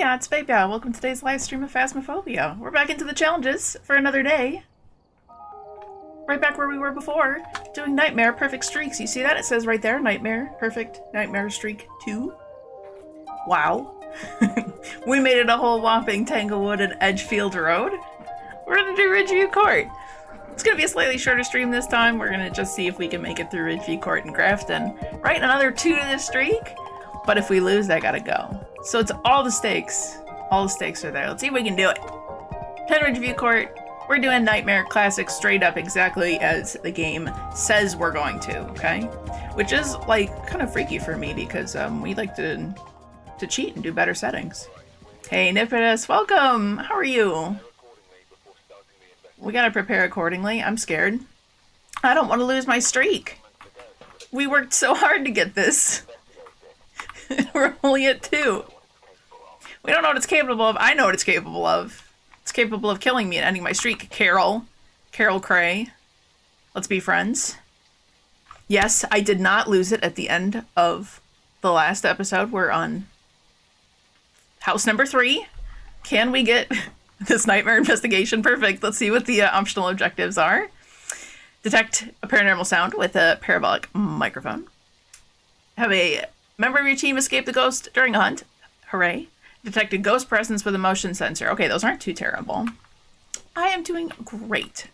it's Baby. Welcome to today's live stream of Phasmophobia. We're back into the challenges for another day. Right back where we were before, doing Nightmare Perfect Streaks. You see that? It says right there, Nightmare Perfect Nightmare Streak 2. Wow. We made it a whole whopping Tanglewood and Edgefield Road. We're gonna do Ridgeview Court. It's gonna be a slightly shorter stream this time. We're gonna just see if we can make it through Ridgeview Court and Grafton. Right, another 2 to the streak. But if we lose, I gotta go. So it's all the stakes. All the stakes are there. Let's see if we can do it. 10 Ridgeview Court. We're doing Nightmare Classic straight up exactly as the game says we're going to, okay? Which is, like, kind of freaky for me because we like to cheat and do better settings. Hey, Nipidus, welcome! How are you? We gotta prepare accordingly. I'm scared. I don't want to lose my streak. We worked so hard to get this. We're only at 2. We don't know what it's capable of. I know what it's capable of. It's capable of killing me and ending my streak. Carol Cray. Let's be friends. Yes, I did not lose it at the end of the last episode. We're on house number 3. Can we get this nightmare investigation perfect? Let's see what the optional objectives are. Detect a paranormal sound with a parabolic microphone. Have a member of your team escape the ghost during a hunt. Hooray. Detect a ghost presence with a motion sensor. Okay, those aren't too terrible. I am doing great.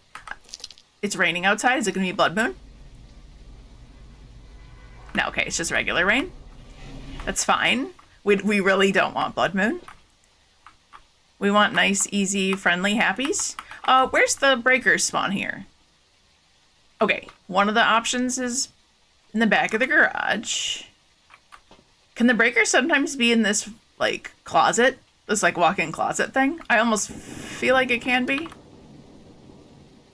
It's raining outside. Is it going to be blood moon? No, okay, it's just regular rain. That's fine. We really don't want blood moon. We want nice, easy, friendly happies. Where's the breakers spawn here? Okay, one of the options is in the back of the garage. Can the breakers sometimes be in this, like, closet? This, like, walk-in closet thing? I almost feel like it can be.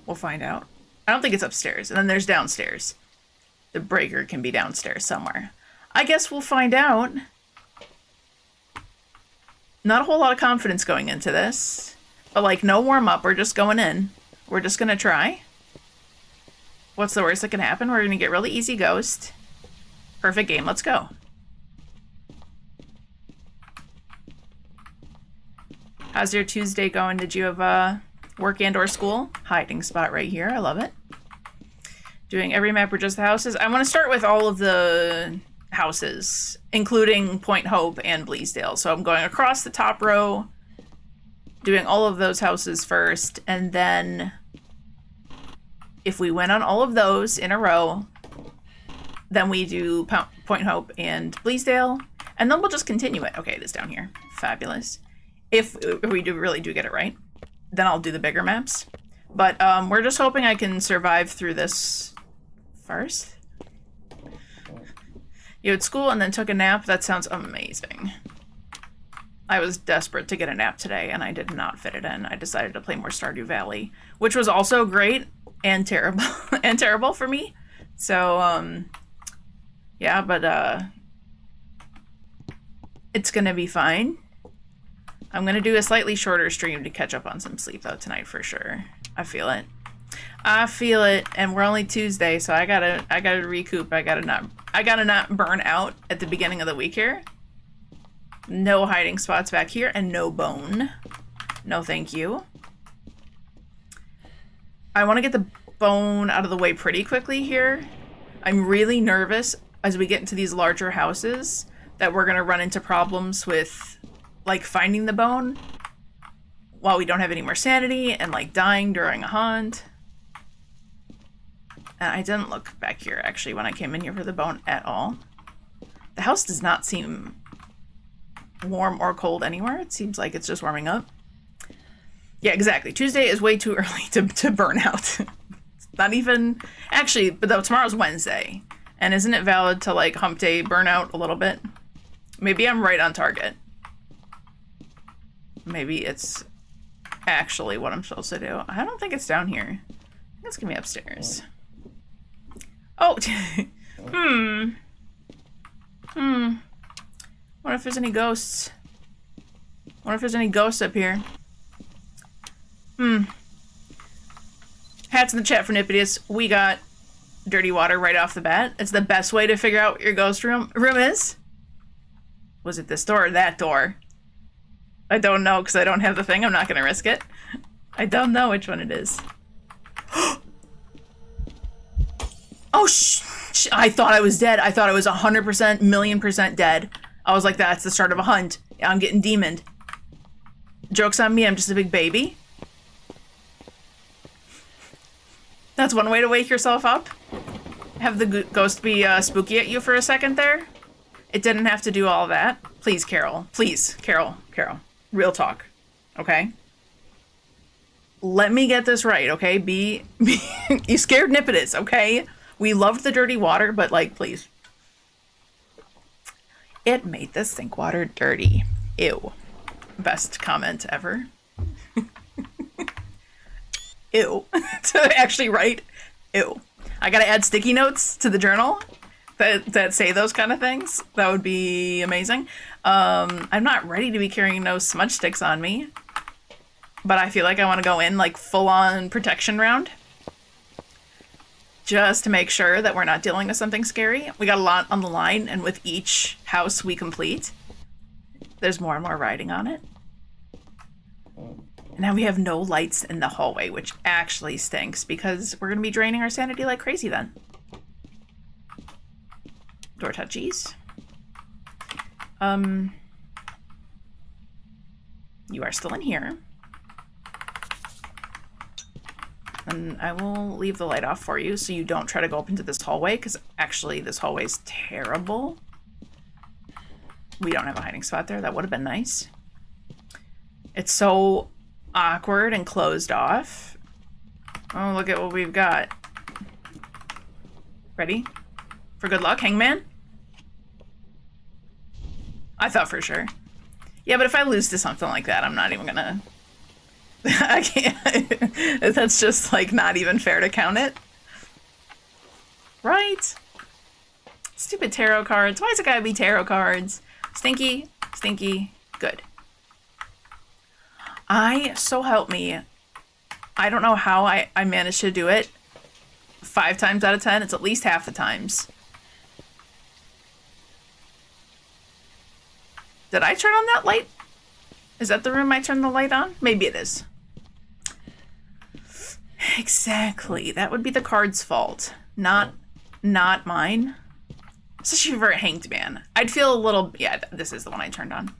We'll find out. I don't think it's upstairs. And then there's downstairs. The breaker can be downstairs somewhere. I guess we'll find out. Not a whole lot of confidence going into this. But, like, no warm-up. We're just going in. We're just gonna try. What's the worst that can happen? We're gonna get really easy ghost. Perfect game. Let's go. How's your Tuesday going? Did you have work and or school? Hiding spot right here. I love it. Doing every map or just the houses? I want to start with all of the houses, including Point Hope and Bleasdale. So I'm going across the top row, doing all of those houses first, and then if we win on all of those in a row, then we do Point Hope and Bleasdale, and then we'll just continue it. Okay, it is down here. Fabulous. If we really do get it right, then I'll do the bigger maps. But we're just hoping I can survive through this first. You had school and then took a nap? That sounds amazing. I was desperate to get a nap today, and I did not fit it in. I decided to play more Stardew Valley, which was also great and terrible, and terrible for me. So, yeah, but it's gonna be fine. I'm gonna do a slightly shorter stream to catch up on some sleep though tonight for sure. I feel it. I feel it, and we're only Tuesday, so I gotta recoup. I gotta not burn out at the beginning of the week here. No hiding spots back here, and no bone. No thank you. I want to get the bone out of the way pretty quickly here. I'm really nervous as we get into these larger houses that we're gonna run into problems with, like, finding the bone while we don't have any more sanity and, like, dying during a hunt. And I didn't look back here, actually, when I came in here for the bone at all. The house does not seem warm or cold anywhere. It seems like it's just warming up. Yeah, exactly. Tuesday is way too early to burn out. Not even... Actually, but though tomorrow's Wednesday. And isn't it valid to, like, hump day burn out a little bit? Maybe I'm right on target. Maybe it's actually what I'm supposed to do. I don't think it's down here. I think it's gonna be upstairs. Oh! What if there's any ghosts? What if there's any ghosts up here? Hats in the chat for Nipidus. We got dirty water right off the bat. It's the best way to figure out what your ghost room is. Was it this door or that door? I don't know because I don't have the thing. I'm not going to risk it. I don't know which one it is. Oh, I thought I was dead. I thought I was 100%, million% dead. I was like, that's the start of a hunt. I'm getting demoned. Joke's on me, I'm just a big baby. That's one way to wake yourself up. Have the ghost be spooky at you for a second there. It didn't have to do all that. Please, Carol. Please, Carol. Real talk. Okay? Let me get this right, okay? You scared Nippitas, okay? We loved the dirty water, but, like, please. It made the sink water dirty. Ew. Best comment ever. Ew. To actually write, ew. I gotta add sticky notes to the journal that say those kind of things. That would be amazing. I'm not ready to be carrying no smudge sticks on me, but I feel like I want to go in like full-on protection round just to make sure that we're not dealing with something scary. We got a lot on the line, and with each house we complete, there's more and more riding on it. And now we have no lights in the hallway, which actually stinks because we're going to be draining our sanity like crazy then. Door touchies. You are still in here. And I will leave the light off for you so you don't try to go up into this hallway, because actually this hallway is terrible. We don't have a hiding spot there. That would have been nice. It's so awkward and closed off. Oh, look at what we've got. Ready? For good luck, Hangman? I thought for sure. Yeah, but if I lose to something like that, I'm not even gonna... I can't. That's just, like, not even fair to count it. Right? Stupid tarot cards. Why is it gotta be tarot cards? Stinky, stinky, good. So help me, I don't know how I managed to do it 5 times out of 10. It's at least half the times. Did I turn on that light? Is that the room I turned the light on? Maybe it is. Exactly. That would be the card's fault. Not mine. Especially for a hanged man. I'd feel a little... Yeah, this is the one I turned on.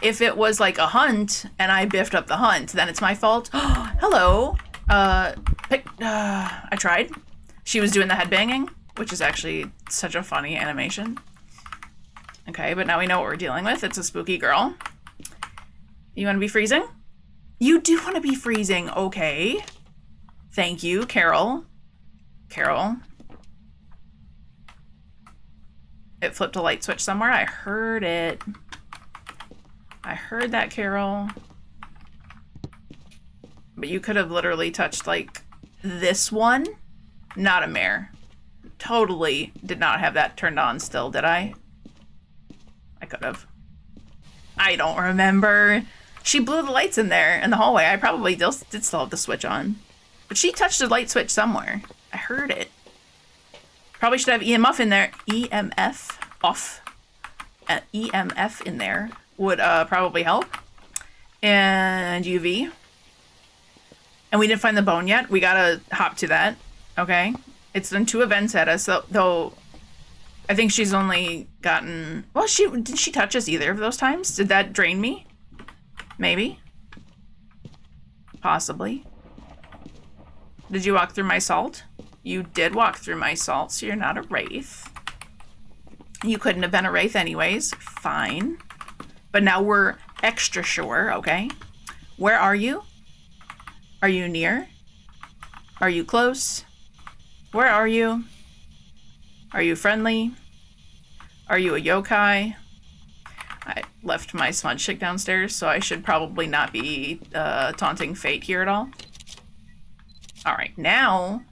If it was like a hunt and I biffed up the hunt, then it's my fault. Hello. I tried. She was doing the headbanging, which is actually such a funny animation. Okay, but now we know what we're dealing with. It's a spooky girl. You want to be freezing? You do want to be freezing. Okay. Thank you, Carol. Carol. It flipped a light switch somewhere. I heard it. I heard that, Carol. But you could have literally touched, like, this one. Not a mare. Totally did not have that turned on still, did I? I could have. I don't remember. She blew the lights in there in the hallway. I probably did still have the switch on. But she touched a light switch somewhere. I heard it. Probably should have EMF in there. EMF off. EMF in there would probably help. And UV. And we didn't find the bone yet. We gotta hop to that. Okay. It's done 2 events at us, though I think she's only gotten... Well, did she touch us either of those times? Did that drain me? Maybe. Possibly. Did you walk through my salt? You did walk through my salt, so you're not a wraith. You couldn't have been a wraith anyways. Fine. But now we're extra sure, okay? Where are you? Are you near? Are you close? Where are you? Are you friendly? Are you a yokai? I left my smudge stick downstairs, so I should probably not be taunting fate here at all. Alright, now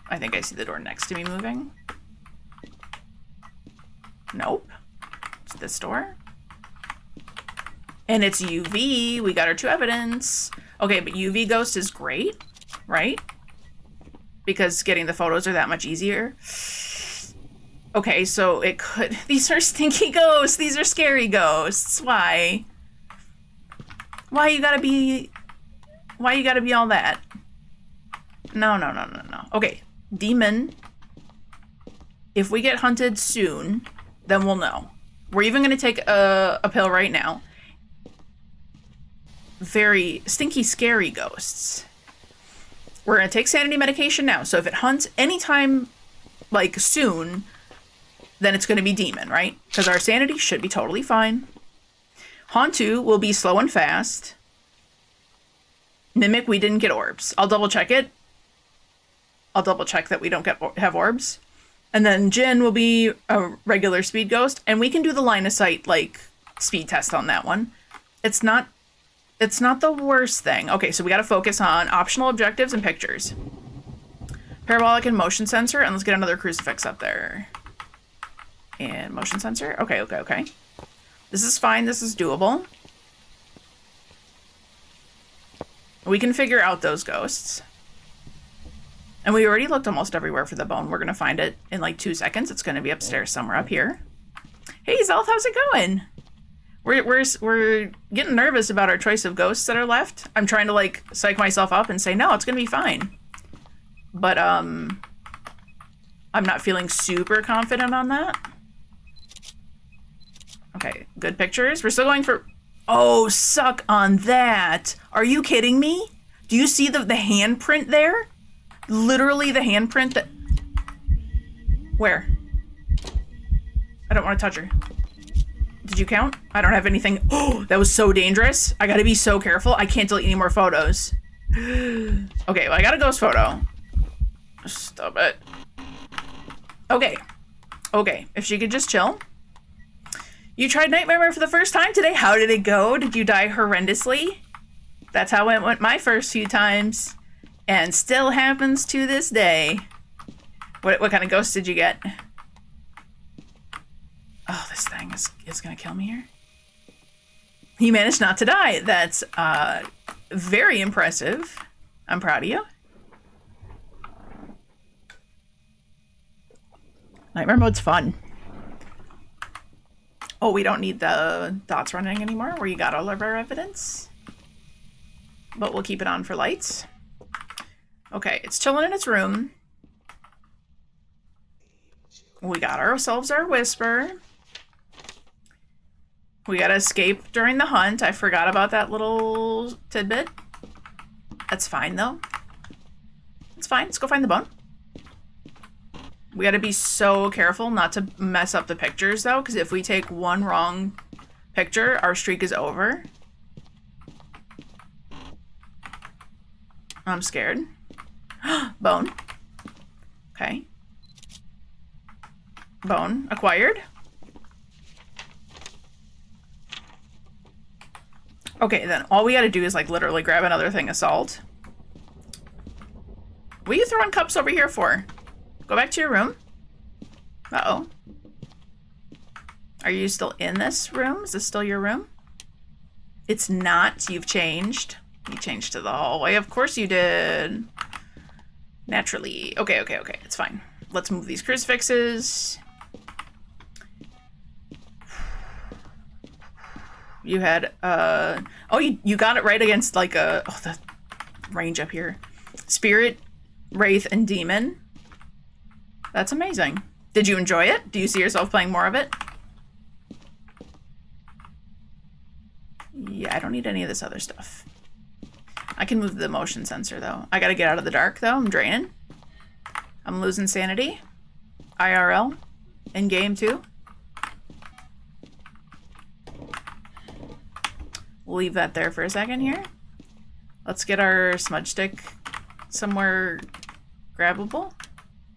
I think I see the door next to me moving. Nope. It's this door. And it's UV. We got our 2 evidence. Okay, but UV ghost is great, right? Because getting the photos are that much easier. Okay, so it could... These are stinky ghosts. These are scary ghosts. Why? Why you gotta be all that? No. Okay, demon. If we get hunted soon, then we'll know. We're even gonna take a pill right now. Very stinky, scary ghosts. We're gonna take sanity medication now. So if it hunts anytime, like soon, then it's gonna be demon, right? Because our sanity should be totally fine. Hauntu will be slow and fast. Mimic, we didn't get orbs. I'll double check it. I'll double check that we don't have orbs. And then Jinn will be a regular speed ghost, and we can do the line of sight, like, speed test on that one. It's not the worst thing. Okay, so we gotta focus on optional objectives and pictures. Parabolic and motion sensor, and let's get another crucifix up there. And motion sensor. Okay. This is fine, this is doable. We can figure out those ghosts. And we already looked almost everywhere for the bone. We're gonna find it in like 2 seconds. It's gonna be upstairs somewhere up here. Hey, Zelth, how's it going? We're getting nervous about our choice of ghosts that are left. I'm trying to like psych myself up and say, no, it's gonna be fine. But I'm not feeling super confident on that. Okay, good pictures. We're still going for... Oh, suck on that. Are you kidding me? Do you see the handprint there? Literally the handprint that... Where? I don't want to touch her. Did you count? I don't have anything. Oh, that was so dangerous. I gotta be so careful. I can't delete any more photos. Okay, well, I got a ghost photo. Stop it. Okay. If she could just chill. You tried Nightmare for the first time today? How did it go? Did you die horrendously? That's how it went my first few times. And still happens to this day. What kind of ghost did you get? Oh, this thing is gonna kill me here. You managed not to die. That's very impressive. I'm proud of you. Nightmare mode's fun. Oh, we don't need the dots running anymore where you got all of our evidence. But we'll keep it on for lights. Okay, it's chilling in its room. We got ourselves our whisper. We gotta escape during the hunt. I forgot about that little tidbit. That's fine, though. It's fine. Let's go find the bone. We gotta be so careful not to mess up the pictures, though, because if we take one wrong picture, our streak is over. I'm scared. Bone. Okay. Bone acquired. Okay, then all we gotta do is like literally grab another thing of salt. What are you throwing cups over here for? Go back to your room. Uh-oh. Are you still in this room? Is this still your room? It's not. You've changed. You changed to the hallway. Of course you did. Naturally. Okay. It's fine. Let's move these crucifixes. You had, oh, you got it right against like the range up here. Spirit, Wraith, and Demon. That's amazing. Did you enjoy it? Do you see yourself playing more of it? Yeah, I don't need any of this other stuff. I can move the motion sensor, though. I gotta get out of the dark, though. I'm draining. I'm losing sanity. IRL. In-game, too. We'll leave that there for a second here. Let's get our smudge stick somewhere grabbable.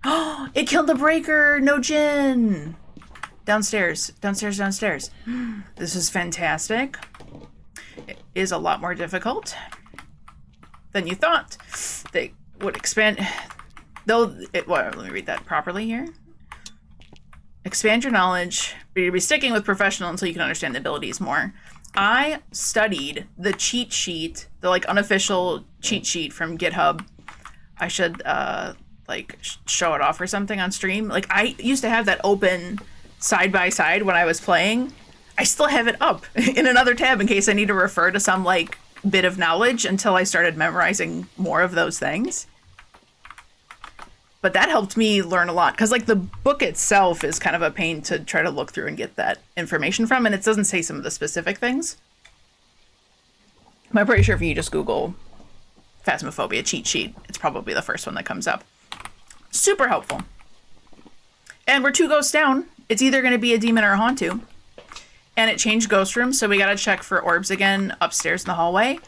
Oh, it killed the breaker! No Jinn! Downstairs. This is fantastic. It is a lot more difficult than you thought. They would expand... Well, let me read that properly here. Expand your knowledge, but you'll be sticking with professional until you can understand the abilities more. I studied the cheat sheet, the like unofficial cheat sheet from GitHub. I should like show it off or something on stream. Like I used to have that open side by side when I was playing. I still have it up in another tab in case I need to refer to some, like, bit of knowledge until I started memorizing more of those things. But that helped me learn a lot, because, like, the book itself is kind of a pain to try to look through and get that information from, and it doesn't say some of the specific things. I'm pretty sure if you just Google Phasmophobia cheat sheet, it's probably the first one that comes up. Super helpful. And we're 2 ghosts down. It's either going to be a demon or a Hauntu. And it changed ghost rooms, so we got to check for orbs again upstairs in the hallway.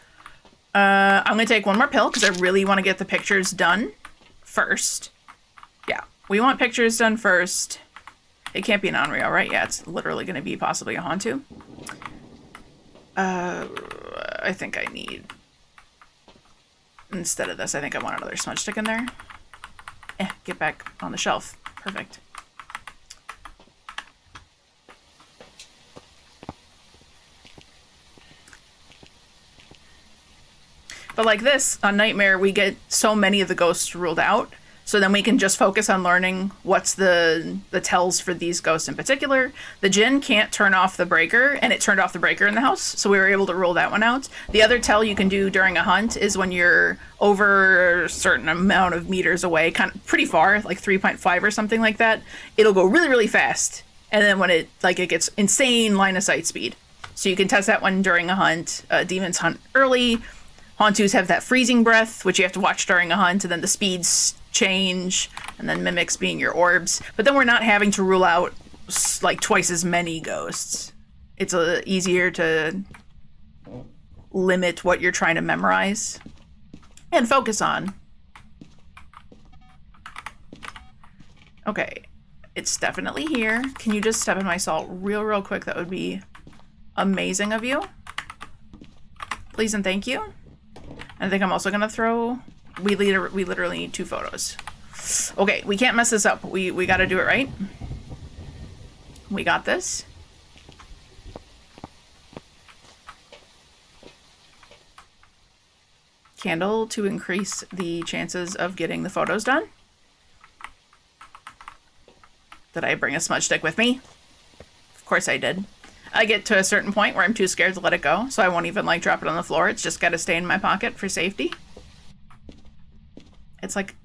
I'm going to take one more pill, because I really want to get the pictures done first. Yeah, we want pictures done first. It can't be an Onryo, right? Yeah, it's literally going to be possibly a Hauntu. I think I need... Instead of this, I think I want another smudge stick in there. Get back on the shelf. Perfect. But like this, on Nightmare, we get so many of the ghosts ruled out, so then we can just focus on learning what's the tells for these ghosts in particular. The Djinn can't turn off the breaker, and it turned off the breaker in the house, so we were able to rule that one out. The other tell you can do during a hunt is when you're over a certain amount of meters away, kind of pretty far, like 3.5 or something like that. It'll go really, really fast, and then when it gets insane line of sight speed. So you can test that one during a hunt. Demons hunt early. Hauntus have that freezing breath, which you have to watch during a hunt, and then the speeds change, and then mimics being your orbs. But then we're not having to rule out like twice as many ghosts. It's easier to limit what you're trying to memorize and focus on. Okay, it's definitely here. Can you just step in my salt real quick? That would be amazing of you. Please and thank you. I think I'm also gonna throw... We literally need 2 photos. Okay, we can't mess this up. We gotta do it right. We got this. Candle to increase the chances of getting the photos done. Did I bring a smudge stick with me? Of course I did. I get to a certain point where I'm too scared to let it go, so I won't even like drop it on the floor. It's just got to stay in my pocket for safety. It's like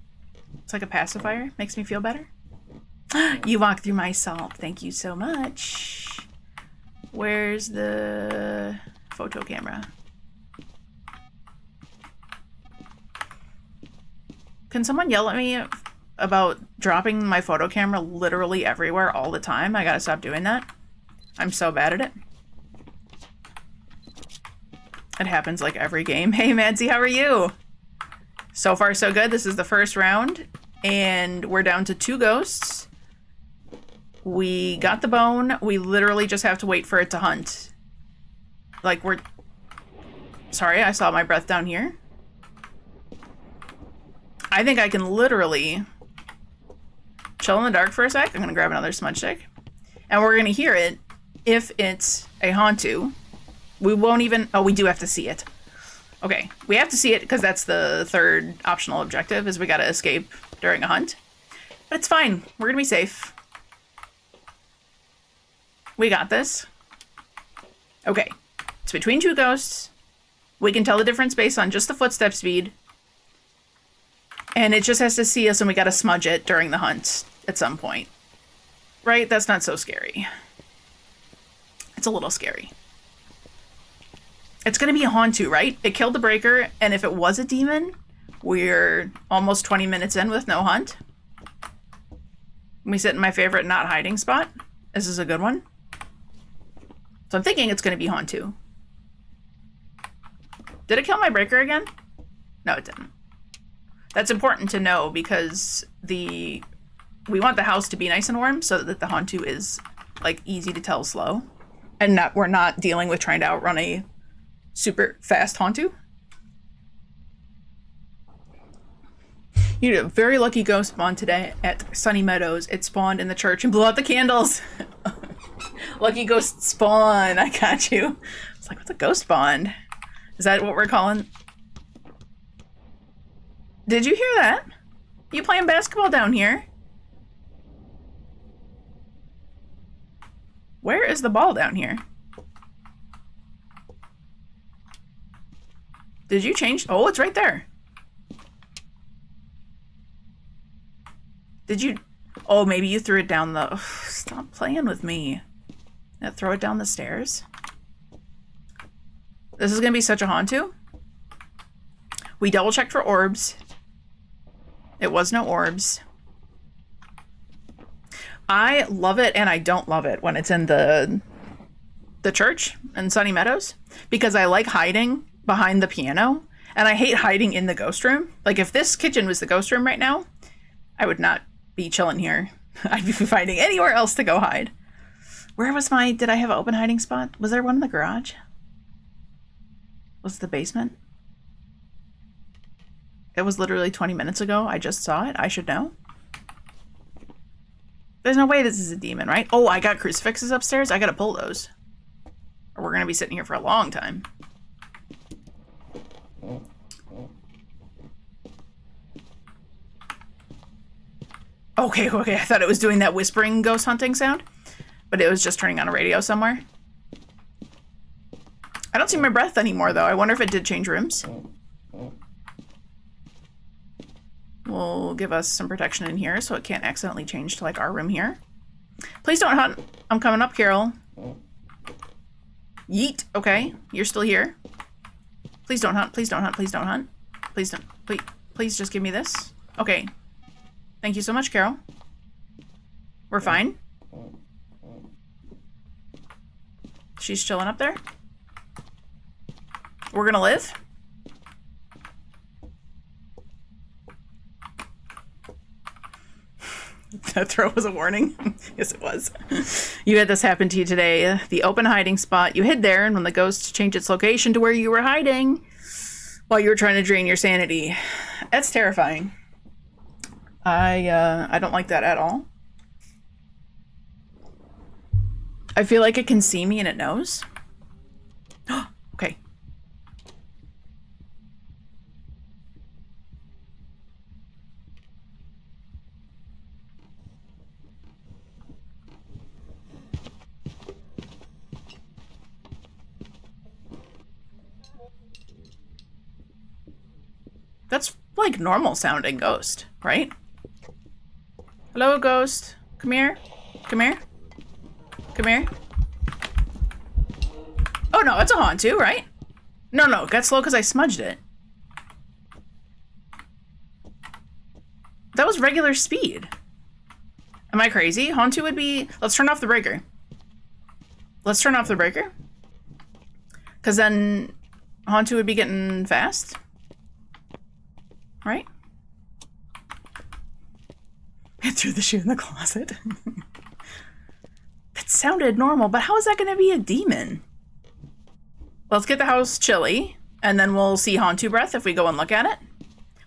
a pacifier. Makes me feel better. You walk through my salt. Thank you so much. Where's the photo camera? Can someone yell at me about dropping my photo camera literally everywhere all the time? I gotta stop doing that. I'm so bad at it. It happens like every game. Hey, Madsy, how are you? So far, so good. This is the first round, and we're down to 2 ghosts. We got the bone. We literally just have to wait for it to hunt. Like, we're... Sorry, I saw my breath down here. I think I can literally chill in the dark for a sec. I'm going to grab another smudge stick. And we're going to hear it. If it's a Hauntu, we won't even... Oh, we do have to see it. Okay, we have to see it because that's the 3rd optional objective, is we gotta escape during a hunt. But it's fine. We're gonna be safe. We got this. Okay, it's between 2 ghosts. We can tell the difference based on just the footstep speed. And it just has to see us, and we gotta smudge it during the hunt at some point. Right? That's not so scary. It's a little scary. It's going to be a Hauntu, right? It killed the breaker, and if it was a demon, we're almost 20 minutes in with no hunt. We sit in my favorite not hiding spot. This is a good one. So I'm thinking it's going to be Hauntu. Did it kill my breaker again? No, it didn't. That's important to know because we want the house to be nice and warm so that the Hauntu is like easy to tell slow. And we're not dealing with trying to outrun a super fast Hauntu. You did a very lucky ghost spawn today at Sunny Meadows. It spawned in the church and blew out the candles. Lucky ghost spawn. I got you. It's like, what's a ghost spawn? Is that what we're calling? Did you hear that? You playing basketball down here? Where is the ball down here? Did you change? Oh, it's right there. Did you? Oh, maybe you threw it down the... Ugh, stop playing with me. Now throw it down the stairs. This is gonna be such a Hantu. We double checked for orbs. It was no orbs. I love it and I don't love it when it's in the church in Sunny Meadows, because I like hiding behind the piano and I hate hiding in the ghost room. Like if this kitchen was the ghost room right now, I would not be chilling here. I'd be finding anywhere else to go hide. Where was my... Did I have an open hiding spot? Was there one in the garage? Was it the basement? It was literally 20 minutes ago. I just saw it. I should know. There's no way this is a demon, right? Oh, I got crucifixes upstairs. I gotta pull those. Or we're gonna be sitting here for a long time. Okay, I thought it was doing that whispering ghost hunting sound, but it was just turning on a radio somewhere. I don't see my breath anymore, though. I wonder if it did change rooms. Will give us some protection in here so it can't accidentally change to like our room here. Please don't hunt. I'm coming up, Carol. Yeet. Okay, you're still here. Please don't hunt. Please don't hunt. Please don't hunt. Please don't. Please just give me this. Okay. Thank you so much, Carol. We're fine. She's chilling up there. We're gonna live. That throw was a warning. Yes, it was. You had this happen to you today. The open hiding spot. You hid there, and when the ghost changed its location to where you were hiding while you were trying to drain your sanity. That's terrifying. I don't like that at all. I feel like it can see me and it knows. Okay. That's like normal sounding ghost, right? Hello, ghost. Come here. Come here. Come here. Oh no, it's a Hantu, right? No, it got slow because I smudged it. That was regular speed. Am I crazy? Hantu would be... Let's turn off the breaker. Let's turn off the breaker. Because then Hantu would be getting fast. Right? I threw the shoe in the closet. That sounded normal, but how is that going to be a demon? Let's get the house chilly, and then we'll see Hantu breath if we go and look at it.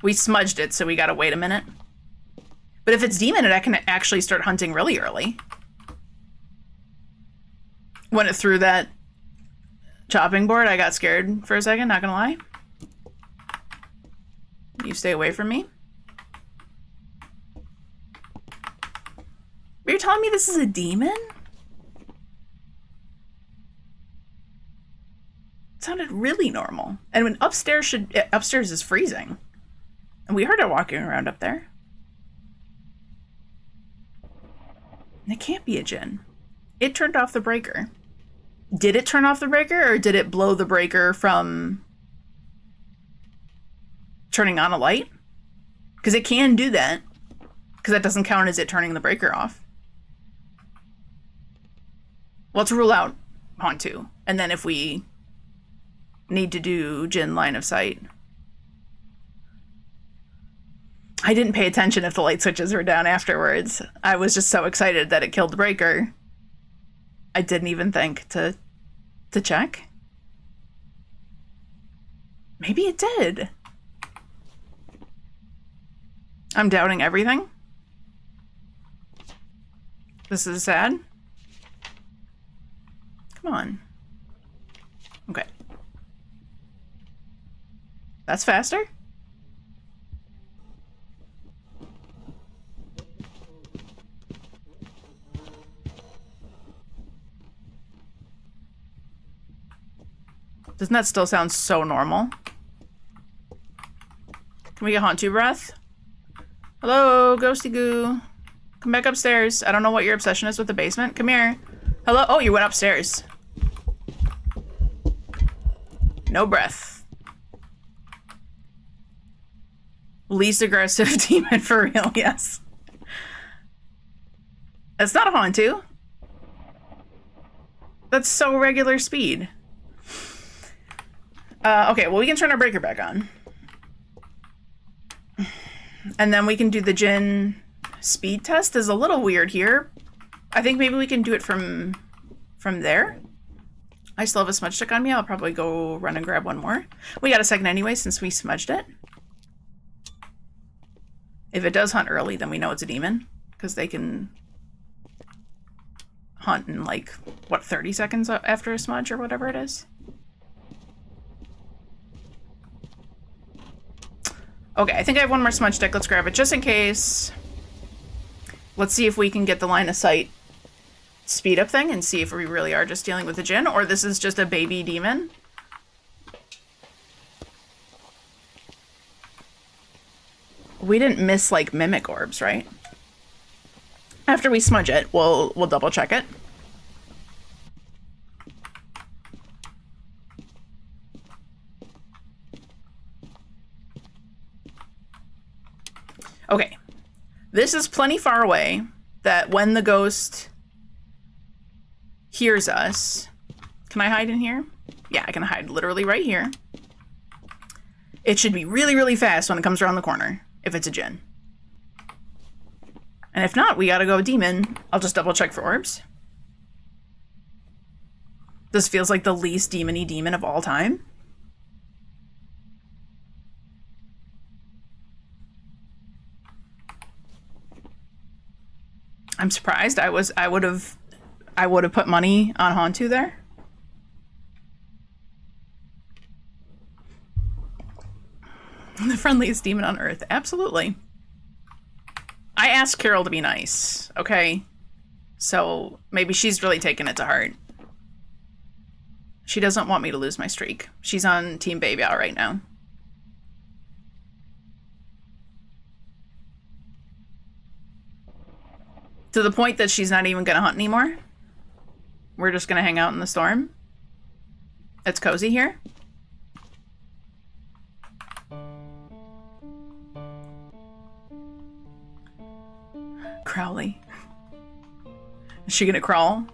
We smudged it, so we gotta wait a minute. But if it's demon, it can actually start hunting really early. When it threw that chopping board, I got scared for a second, not gonna lie. You stay away from me. But you're telling me this is a demon? It sounded really normal. And when upstairs is freezing. And we heard it walking around up there. And it can't be a djinn. It turned off the breaker. Did it turn off the breaker, or did it blow the breaker from turning on a light? Because it can do that. Because that doesn't count as it turning the breaker off. Let's rule out Hantu. And then if we need to do djinn line of sight. I didn't pay attention if the light switches were down afterwards. I was just so excited that it killed the breaker. I didn't even think to check. Maybe it did. I'm doubting everything. This is sad. Come on. Okay. That's faster? Doesn't that still sound so normal? Can we get Hauntu breath? Hello, ghosty goo. Come back upstairs. I don't know what your obsession is with the basement. Come here. Hello? Oh, you went upstairs. No breath. Least aggressive demon for real, yes. That's not a Hauntu. That's so regular speed. Okay, well, we can turn our breaker back on. And then we can do the Jinn speed test. Is a little weird here. I think maybe we can do it from there. I still have a smudge stick on me. I'll probably go run and grab one more. We got a second anyway since we smudged it. If it does hunt early, then we know it's a demon. Because they can hunt in like, what, 30 seconds after a smudge or whatever it is? Okay, I think I have one more smudge stick. Let's grab it just in case. Let's see if we can get the line of sight speed up thing and see if we really are just dealing with a Jinn or this is just a baby demon. We didn't miss like mimic orbs, right? After we smudge it, we'll double check it. Okay, this is plenty far away that when the ghost hears us, can I hide in here? Yeah, I can hide literally right here. It should be really, really fast when it comes around the corner, if it's a Jinn. And if not, we gotta go demon. I'll just double check for orbs. This feels like the least demon-y demon of all time. I'm surprised. I would have put money on Hauntu there. The friendliest demon on earth. Absolutely. I asked Carol to be nice, okay? So maybe she's really taken it to heart. She doesn't want me to lose my streak. She's on Team Baby Owl right now. To the point that she's not even gonna hunt anymore. We're just gonna hang out in the storm. It's cozy here. Crowley. Is she gonna crawl?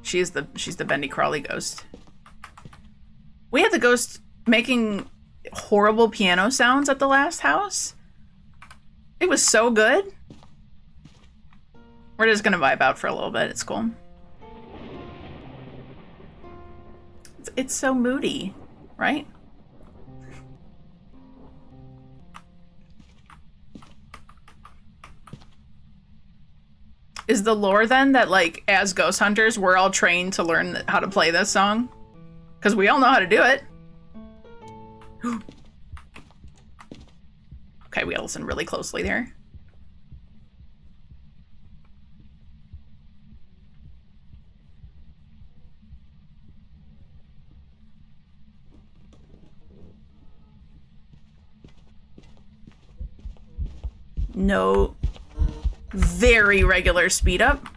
She's the bendy Crowley ghost. We had the ghost making horrible piano sounds at the last house. It was so good. We're just gonna vibe out for a little bit. It's cool. It's so moody, right? Is the lore then that, like, as ghost hunters, we're all trained to learn how to play this song? Because we all know how to do it. Okay, we gotta listen really closely there. No. Very regular speed up.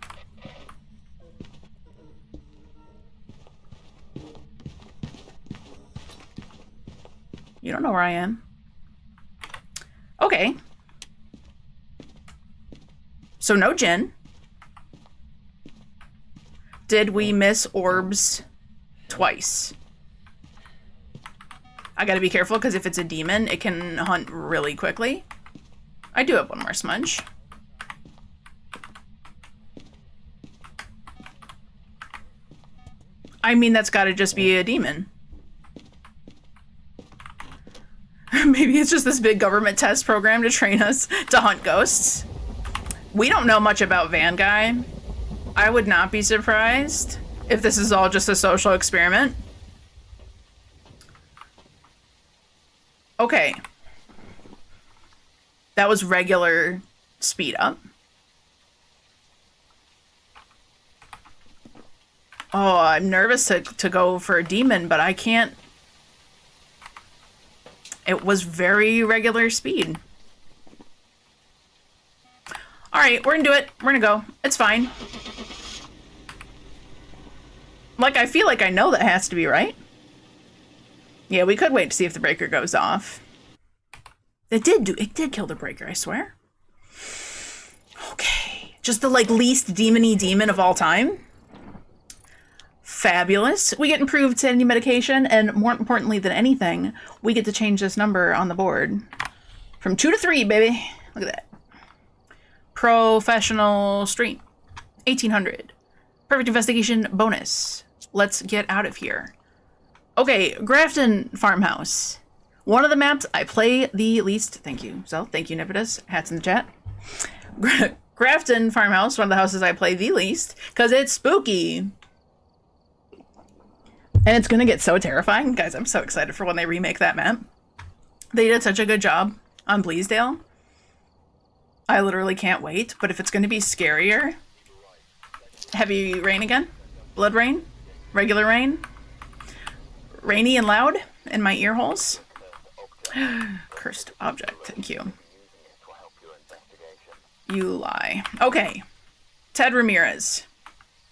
You don't know where I am. Okay. So no Jinn. Did we miss orbs twice? I gotta be careful because if it's a demon, it can hunt really quickly. I do have one more smudge. I mean, that's gotta just be a demon. Maybe it's just this big government test program to train us to hunt ghosts. We don't know much about Van Guy. I would not be surprised if this is all just a social experiment. Okay. That was regular speed up. Oh, I'm nervous to go for a demon, but I can't. It was very regular speed. All right, we're gonna do it. We're gonna go. It's fine. Like, I feel like I know that has to be right. Yeah, we could wait to see if the breaker goes off. It did kill the breaker, I swear. Okay. Just the, like, least demon-y demon of all time. Fabulous. We get improved sanity medication, and more importantly than anything, we get to change this number on the board. From 2 to 3, baby. Look at that. Professional street. 1800. Perfect investigation bonus. Let's get out of here. Okay, Grafton Farmhouse. One of the maps I play the least. Thank you, Zell. Thank you, Nipidus. Hats in the chat. Grafton Farmhouse, one of the houses I play the least, because it's spooky. And it's going to get so terrifying. Guys, I'm so excited for when they remake that map. They did such a good job on Bleasdale. I literally can't wait, but if it's going to be scarier... Heavy rain again? Blood rain? Regular rain? Rainy and loud in my ear holes? Cursed object, thank you. You lie. Okay. Ted Ramirez.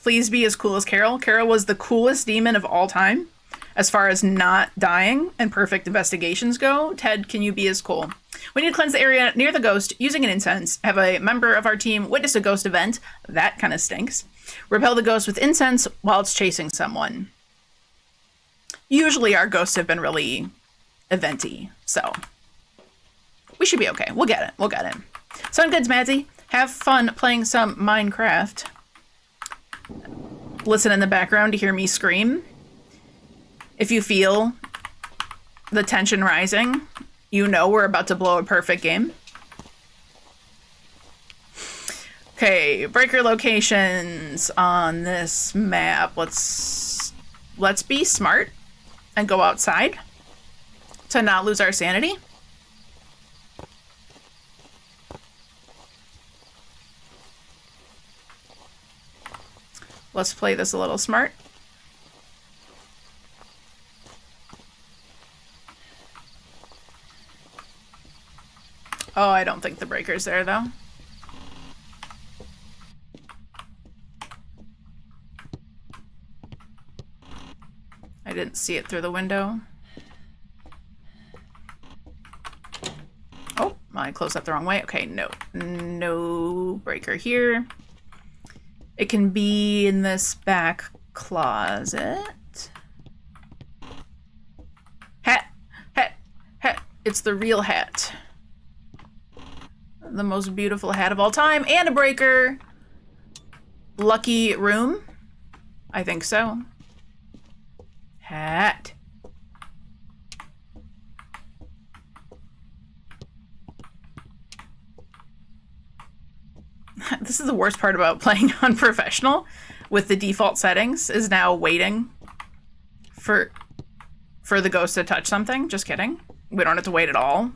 Please be as cool as Carol. Carol was the coolest demon of all time. As far as not dying and perfect investigations go, Ted, can you be as cool? We need to cleanse the area near the ghost using an incense. Have a member of our team witness a ghost event. That kind of stinks. Repel the ghost with incense while it's chasing someone. Usually our ghosts have been really eventy, so we should be okay. We'll get it. We'll get it. Sound good, Mazzy? Have fun playing some Minecraft. Listen in the background to hear me scream. If you feel the tension rising, you know we're about to blow a perfect game. Okay, breaker locations on this map. Let's be smart and go outside to not lose our sanity. Let's play this a little smart. Oh, I don't think the breaker's there, though. I didn't see it through the window. Oh, I closed that the wrong way. Okay, no breaker here. It can be in this back closet. Hat. It's the real hat. The most beautiful hat of all time, and a breaker. Lucky room? I think so. Hat. This is the worst part about playing on professional with the default settings, is now waiting for the ghost to touch something. Just kidding. We don't have to wait at all.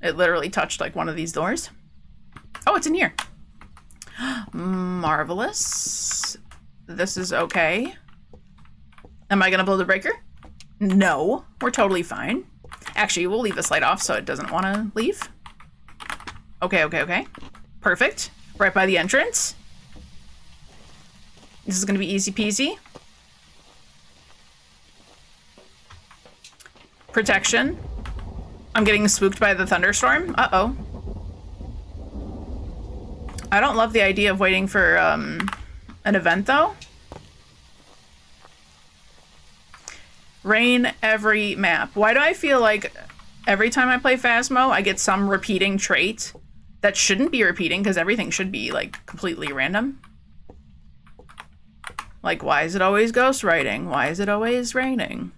It literally touched like one of these doors. Oh, it's in here. Marvelous. This is okay. Am I gonna blow the breaker? No, we're totally fine. Actually, we'll leave this light off so it doesn't want to leave. Okay. Perfect. Right by the entrance. This is gonna be easy peasy. Protection. I'm getting spooked by the thunderstorm. Uh-oh. I don't love the idea of waiting for an event, though. Rain every map. Why do I feel like every time I play Phasmo, I get some repeating trait that shouldn't be repeating, because everything should be, like, completely random? Like, why is it always ghost writing? Why is it always raining?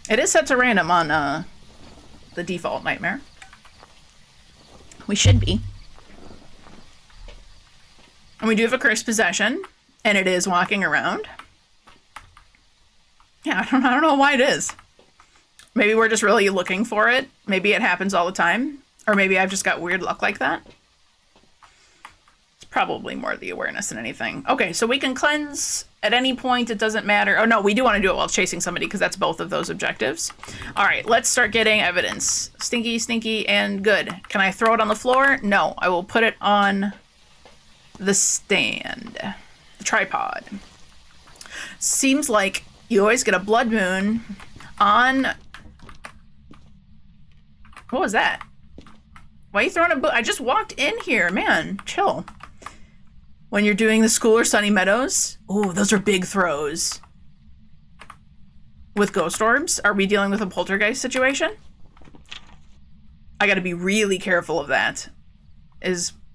It is set to random on the default nightmare. We should be. And we do have a cursed possession, and it is walking around. Yeah, I don't know why it is. Maybe we're just really looking for it. Maybe it happens all the time. Or maybe I've just got weird luck like that. Probably more the awareness than anything. Okay, so we can cleanse at any point. It doesn't matter. Oh, no, we do want to do it while chasing somebody because that's both of those objectives. All right, let's start getting evidence. Stinky, stinky, and good. Can I throw it on the floor? No, I will put it on the stand, the tripod. Seems like you always get a blood moon on... What was that? Why are you throwing a book? I just walked in here, man. Chill. When you're doing the school or Sunny Meadows. Oh, those are big throws. With ghost orbs? Are we dealing with a poltergeist situation? I gotta be really careful of that.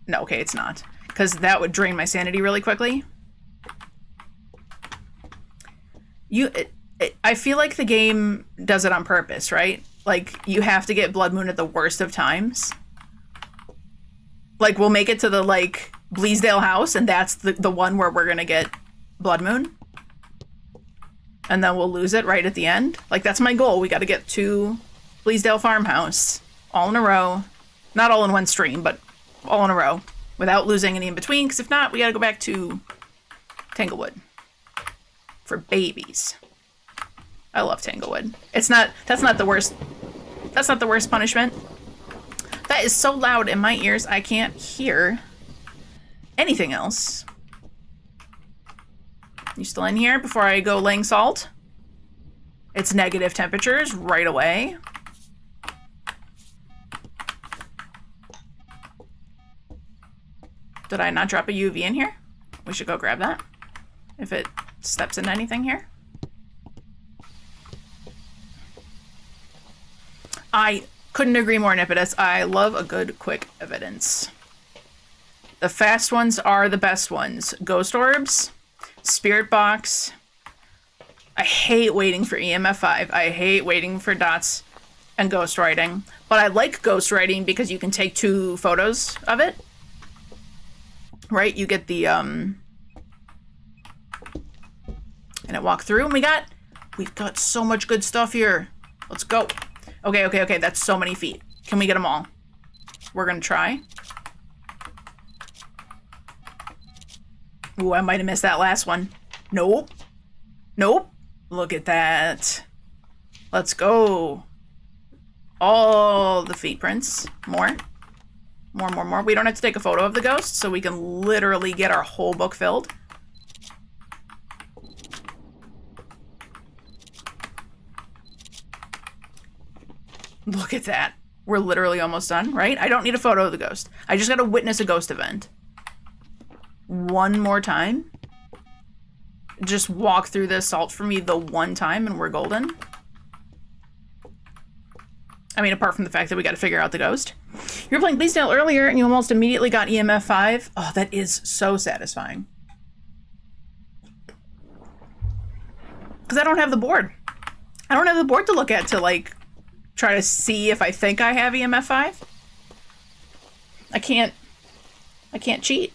No, okay, it's not. Because that would drain my sanity really quickly. I feel like the game does it on purpose, right? Like, you have to get Blood Moon at the worst of times. Like, we'll make it to the, like, Bleasdale house, and that's the one where we're gonna get Blood Moon. And then we'll lose it right at the end. Like, that's my goal. We gotta get to Bleasdale farmhouse. All in a row. Not all in one stream, but all in a row. Without losing any in between, because if not, we gotta go back to Tanglewood. For babies. I love Tanglewood. That's not the worst. That's not the worst punishment. That is so loud in my ears, I can't hear anything else. You still in here before I go laying salt? It's negative temperatures right away. Did I not drop a UV in here? We should go grab that. If it steps into anything here. I couldn't agree more, Nipidus. I love a good, quick evidence. The fast ones are the best ones. Ghost orbs, spirit box. I hate waiting for EMF 5. I hate waiting for dots and ghost writing. But I like ghost writing because you can take 2 photos of it. Right? You get the, and it walk through, and we've got so much good stuff here. Let's go. Okay, that's so many feet. Can we get them all? We're gonna try. Ooh, I might have missed that last one. Nope. Nope. Look at that. Let's go. All the feet prints. More. More. We don't have to take a photo of the ghost, so we can literally get our whole book filled. Look at that. We're literally almost done, right? I don't need a photo of the ghost. I just gotta witness a ghost event. One more time. Just walk through the assault for me the one time and we're golden. I mean, apart from the fact that we gotta figure out the ghost. You were playing Bleasdale earlier and you almost immediately got EMF 5. Oh, that is so satisfying. Because I don't have the board. I don't have the board to look at to, like, try to see if I think I have EMF 5. I can't cheat.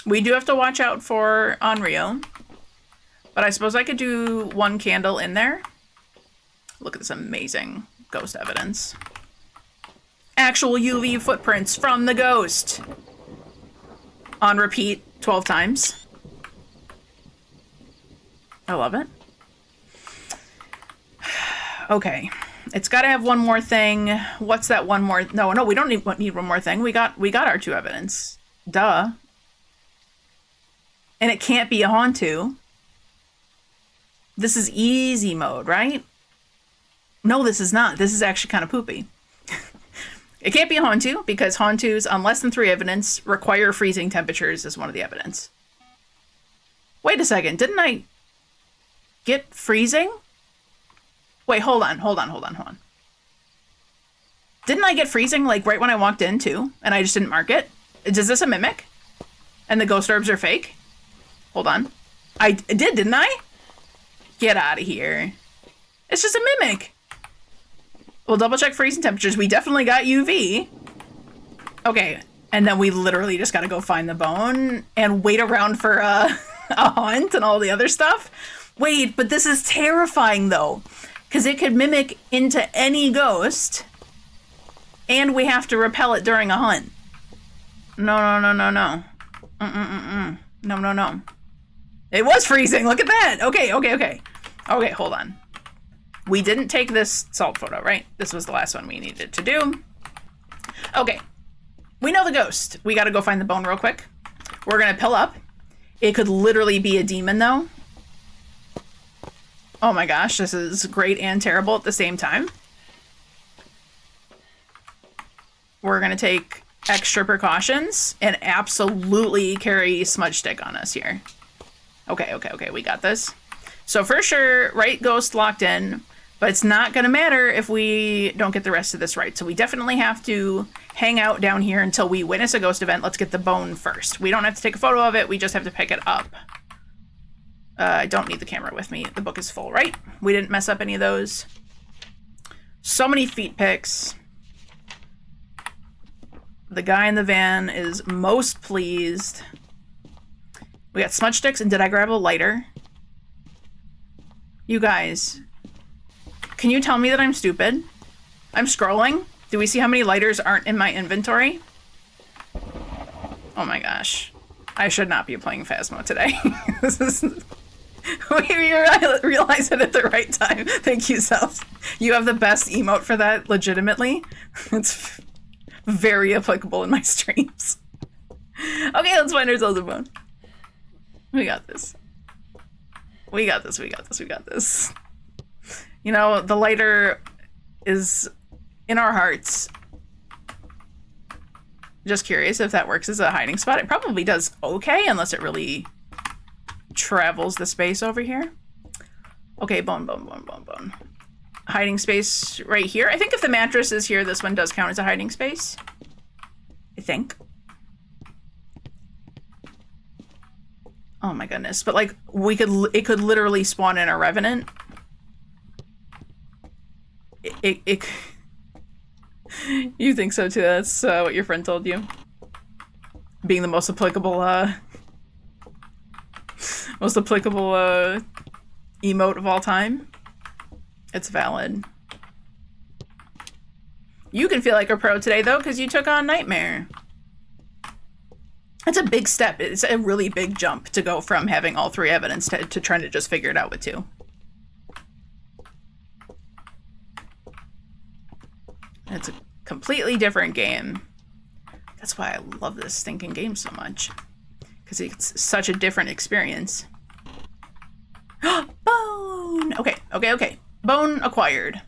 We do have to watch out for Onryo. But I suppose I could do 1 candle in there. Look at this amazing ghost evidence. Actual UV footprints from the ghost. On repeat 12 times. I love it. Okay. It's got to have one more thing. What's that one more? No, we don't need one more thing. We got our 2 evidence. Duh. And it can't be a Hauntu. This is easy mode, right? No, this is not. This is actually kind of poopy. It can't be a Hauntu because Hauntus on less than 3 evidence require freezing temperatures as one of the evidence. Wait a second. Didn't I get freezing? Wait, hold on. Didn't I get freezing like right when I walked in too? And I just didn't mark it? Is this a mimic? And the ghost orbs are fake? Hold on. I did, didn't I? Get out of here. It's just a mimic. We'll double check freezing temperatures. We definitely got UV. Okay. And then we literally just got to go find the bone and wait around for a hunt and all the other stuff. Wait, but this is terrifying though. Because it could mimic into any ghost. And we have to repel it during a hunt. No. No. It was freezing. Look at that. Okay. Okay, hold on. We didn't take this salt photo, right? This was the last one we needed to do. Okay. We know the ghost. We got to go find the bone real quick. We're going to pill up. It could literally be a demon, though. Oh my gosh, this is great and terrible at the same time. We're going to take extra precautions and absolutely carry smudge stick on us here. Okay, we got this. So for sure, right ghost locked in, but it's not going to matter if we don't get the rest of this right. So we definitely have to hang out down here until we witness a ghost event. Let's get the bone first. We don't have to take a photo of it. We just have to pick it up. I don't need the camera with me. The book is full, right? We didn't mess up any of those. So many feet pics. The guy in the van is most pleased. We got smudge sticks, and did I grab a lighter? You guys, can you tell me that I'm stupid? I'm scrolling. Do we see how many lighters aren't in my inventory? Oh my gosh. I should not be playing Phasmo today. This is... We realize it at the right time. Thank you, Seth. You have the best emote for that, legitimately. It's very applicable in my streams. Okay, let's find ourselves a bone. We got this. We got this. You know, the lighter is in our hearts. Just curious if that works as a hiding spot. It probably does okay, unless it really travels the space over here. Okay, bone. Hiding space right here. I think if the mattress is here, this one does count as a hiding space. I think. Oh my goodness. But like, it could literally spawn in a revenant. You think so too? That's what your friend told you. Being the most applicable emote of all time. It's valid. You can feel like a pro today though, because you took on Nightmare. That's a big step. It's a really big jump to go from having all three evidence to trying to just figure it out with two. It's a completely different game. That's why I love this stinking game so much. Because it's such a different experience. Bone! Okay. Bone acquired.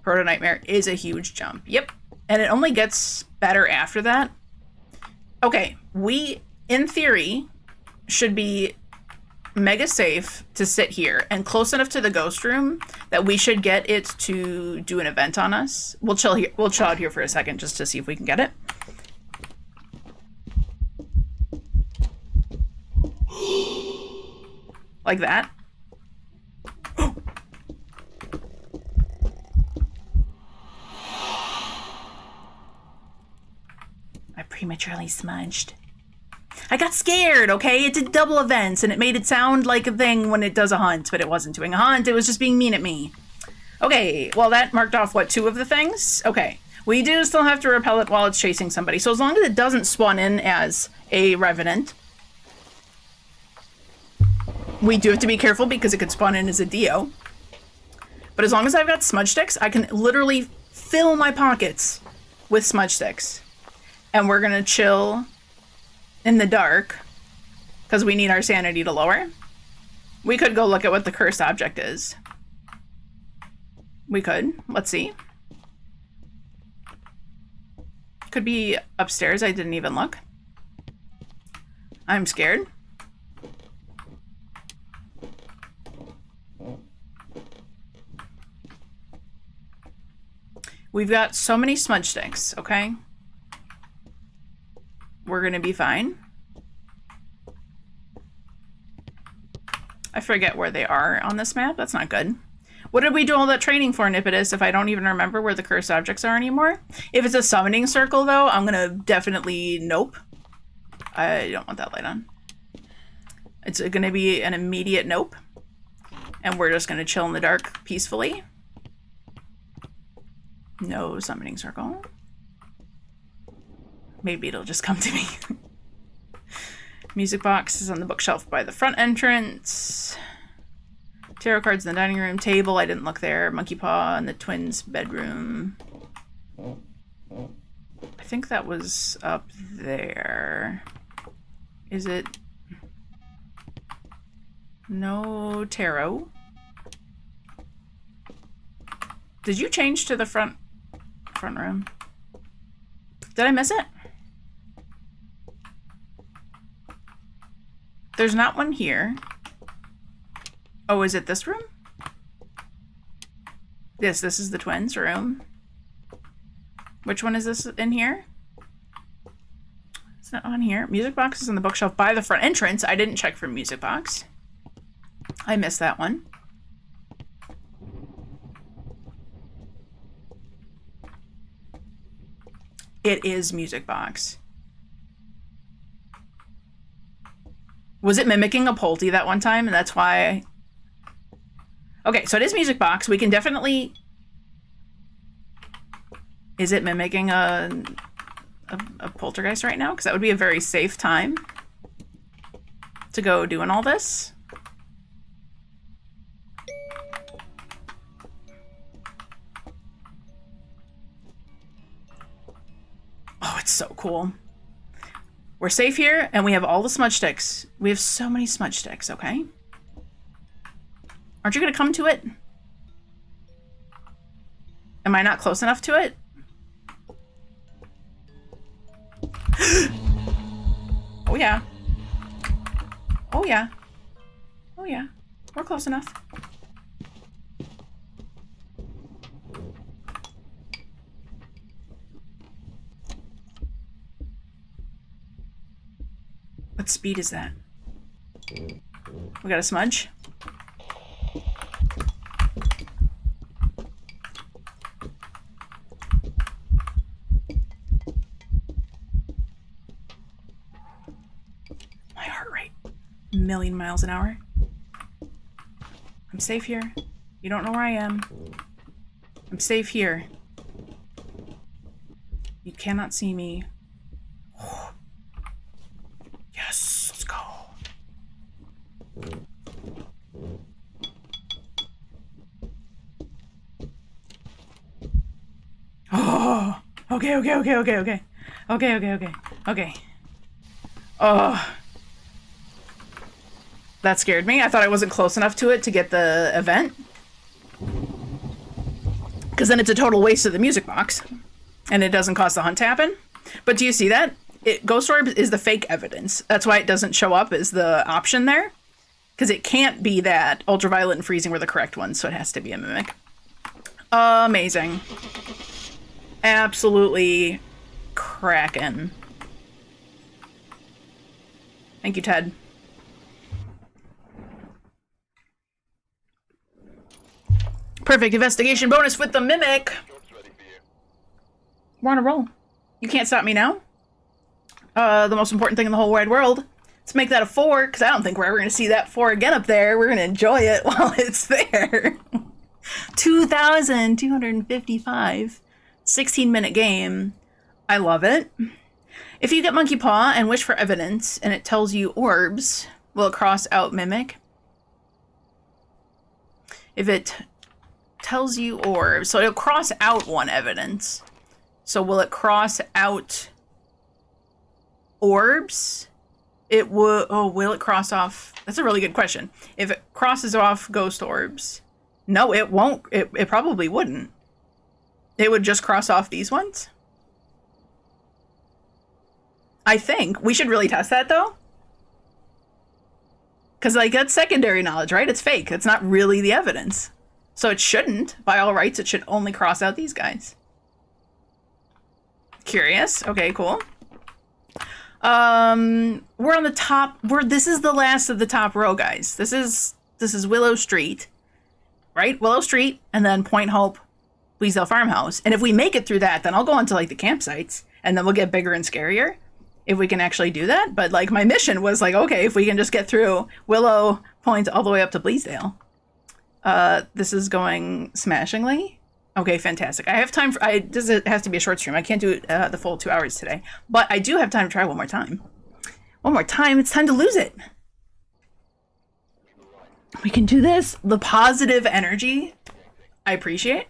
Proto Nightmare is a huge jump. Yep. And it only gets better after that. Okay, we, in theory, should be mega safe to sit here and close enough to the ghost room that we should get it to do an event on us. We'll chill here. We'll chill out here for a second just to see if we can get it. Like that. I prematurely smudged. I got scared, okay? It did double events, and it made it sound like a thing when it does a hunt, but it wasn't doing a hunt. It was just being mean at me. Okay, well, that marked off, what, 2 of the things? Okay. We do still have to repel it while it's chasing somebody, so as long as it doesn't spawn in as a revenant, we do have to be careful because it could spawn in as a Dio. But as long as I've got smudge sticks, I can literally fill my pockets with smudge sticks. And we're gonna chill in the dark because we need our sanity to lower. We could go look at what the cursed object is. We could. Let's see. Could be upstairs. I didn't even look. I'm scared. We've got so many smudge sticks, okay? We're gonna be fine. I forget where they are on this map. That's not good. What did we do all that training for, Nipidus, if I don't even remember where the cursed objects are anymore? If it's a summoning circle, though, I'm gonna definitely nope. I don't want that light on. It's gonna be an immediate nope. And we're just gonna chill in the dark peacefully. No summoning circle. Maybe it'll just come to me. Music box is on the bookshelf by the front entrance. Tarot cards in the dining room table. I didn't look there. Monkey paw in the twins' bedroom. I think that was up there. Is it? No tarot. Did you change to the front room? Did I miss it? There's not one here. Oh, is it this room? Yes, this is the twins' room. Which one is this in here? It's not on here. Music box is on the bookshelf by the front entrance. I didn't check for music box. I missed that one. It is music box. Was it mimicking a Pulte that one time? And that's why... Okay, so it is music box. We can definitely... Is it mimicking a poltergeist right now? Because that would be a very safe time to go doing all this. Oh, it's so cool. We're safe here, and we have all the smudge sticks. We have so many smudge sticks, okay? Aren't you gonna come to it? Am I not close enough to it? Oh yeah. Oh yeah. Oh yeah. We're close enough. What speed is that? We got a smudge? My heart rate. A million miles an hour. I'm safe here. You don't know where I am. I'm safe here. You cannot see me. Yes, let's go. Oh, okay. Okay. Oh. That scared me. I thought I wasn't close enough to it to get the event. Because then it's a total waste of the music box. And it doesn't cause the hunt to happen. But do you see that? Ghost Orb is the fake evidence. That's why it doesn't show up as the option there. Because it can't be that ultraviolet and freezing were the correct ones, so it has to be a mimic. Amazing. Absolutely crackin'. Thank you, Ted. Perfect investigation bonus with the mimic. We're on a roll. You can't stop me now. The most important thing in the whole wide world. Let's make that a 4, because I don't think we're ever going to see that 4 again up there. We're going to enjoy it while it's there. 2,255. 16-minute game. I love it. If you get Monkey Paw and wish for evidence, and it tells you orbs, will it cross out mimic? If it tells you orbs, so it'll cross out one evidence. So will it cross out orbs? It will. Oh, will it cross off? That's a really good question. If it crosses off ghost orbs, no, it won't. It probably wouldn't. It would just cross off these ones. I think we should really test that though, because like that's secondary knowledge, right? It's fake. It's not really the evidence, so it shouldn't. By all rights, it should only cross out these guys. Curious. Okay, cool. We're on the top. This is the last of the top row, guys. This is Willow Street, right? Willow Street, and then Point Hope, Bleasdale Farmhouse. And if we make it through that, then I'll go on to like the campsites, and then we'll get bigger and scarier if we can actually do that. But like my mission was like, okay, if we can just get through Willow Point all the way up to Bleasdale. This is going smashingly. Okay, fantastic. I have time for, this has to be a short stream. I can't do it the full 2 hours today, but I do have time to try one more time. One more time. It's time to lose it. We can do this. The positive energy, I appreciate.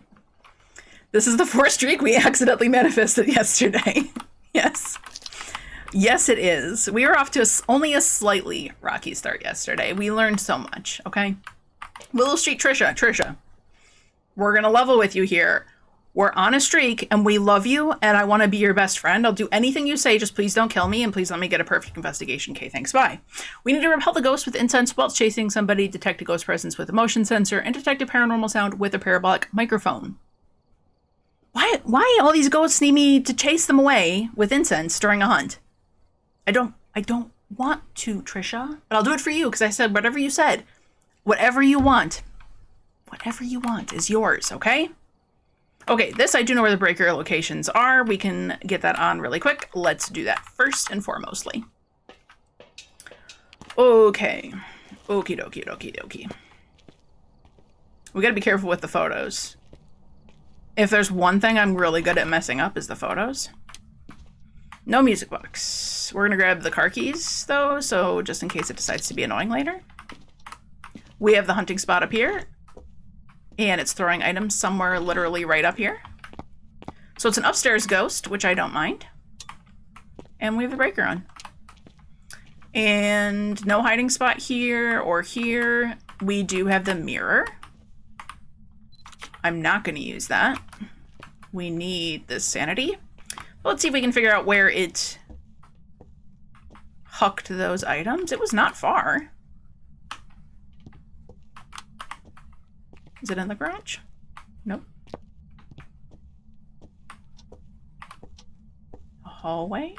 This is the 4th streak we accidentally manifested yesterday. Yes. Yes, it is. We were off to only a slightly rocky start yesterday. We learned so much, okay? Willow Street, Trisha. We're going to level with you here. We're on a streak, and we love you, and I want to be your best friend. I'll do anything you say, just please don't kill me, and please let me get a perfect investigation. Okay, thanks, bye. We need to repel the ghost with incense whilst chasing somebody, detect a ghost presence with a motion sensor, and detect a paranormal sound with a parabolic microphone. Why all these ghosts need me to chase them away with incense during a hunt? I don't want to, Trisha, but I'll do it for you, because I said whatever you said. Whatever you want is yours, okay? Okay, this I do know where the breaker locations are. We can get that on really quick. Let's do that first and foremostly. Okay. Okie dokie. We gotta be careful with the photos. If there's one thing I'm really good at messing up is the photos. No music box. We're gonna grab the car keys though, so just in case it decides to be annoying later. We have the hunting spot up here. And it's throwing items somewhere literally right up here. So it's an upstairs ghost, which I don't mind. And we have the breaker on. And no hiding spot here or here. We do have the mirror. I'm not going to use that. We need the sanity. Let's see if we can figure out where it hucked those items. It was not far. Is it in the garage? Nope. A hallway?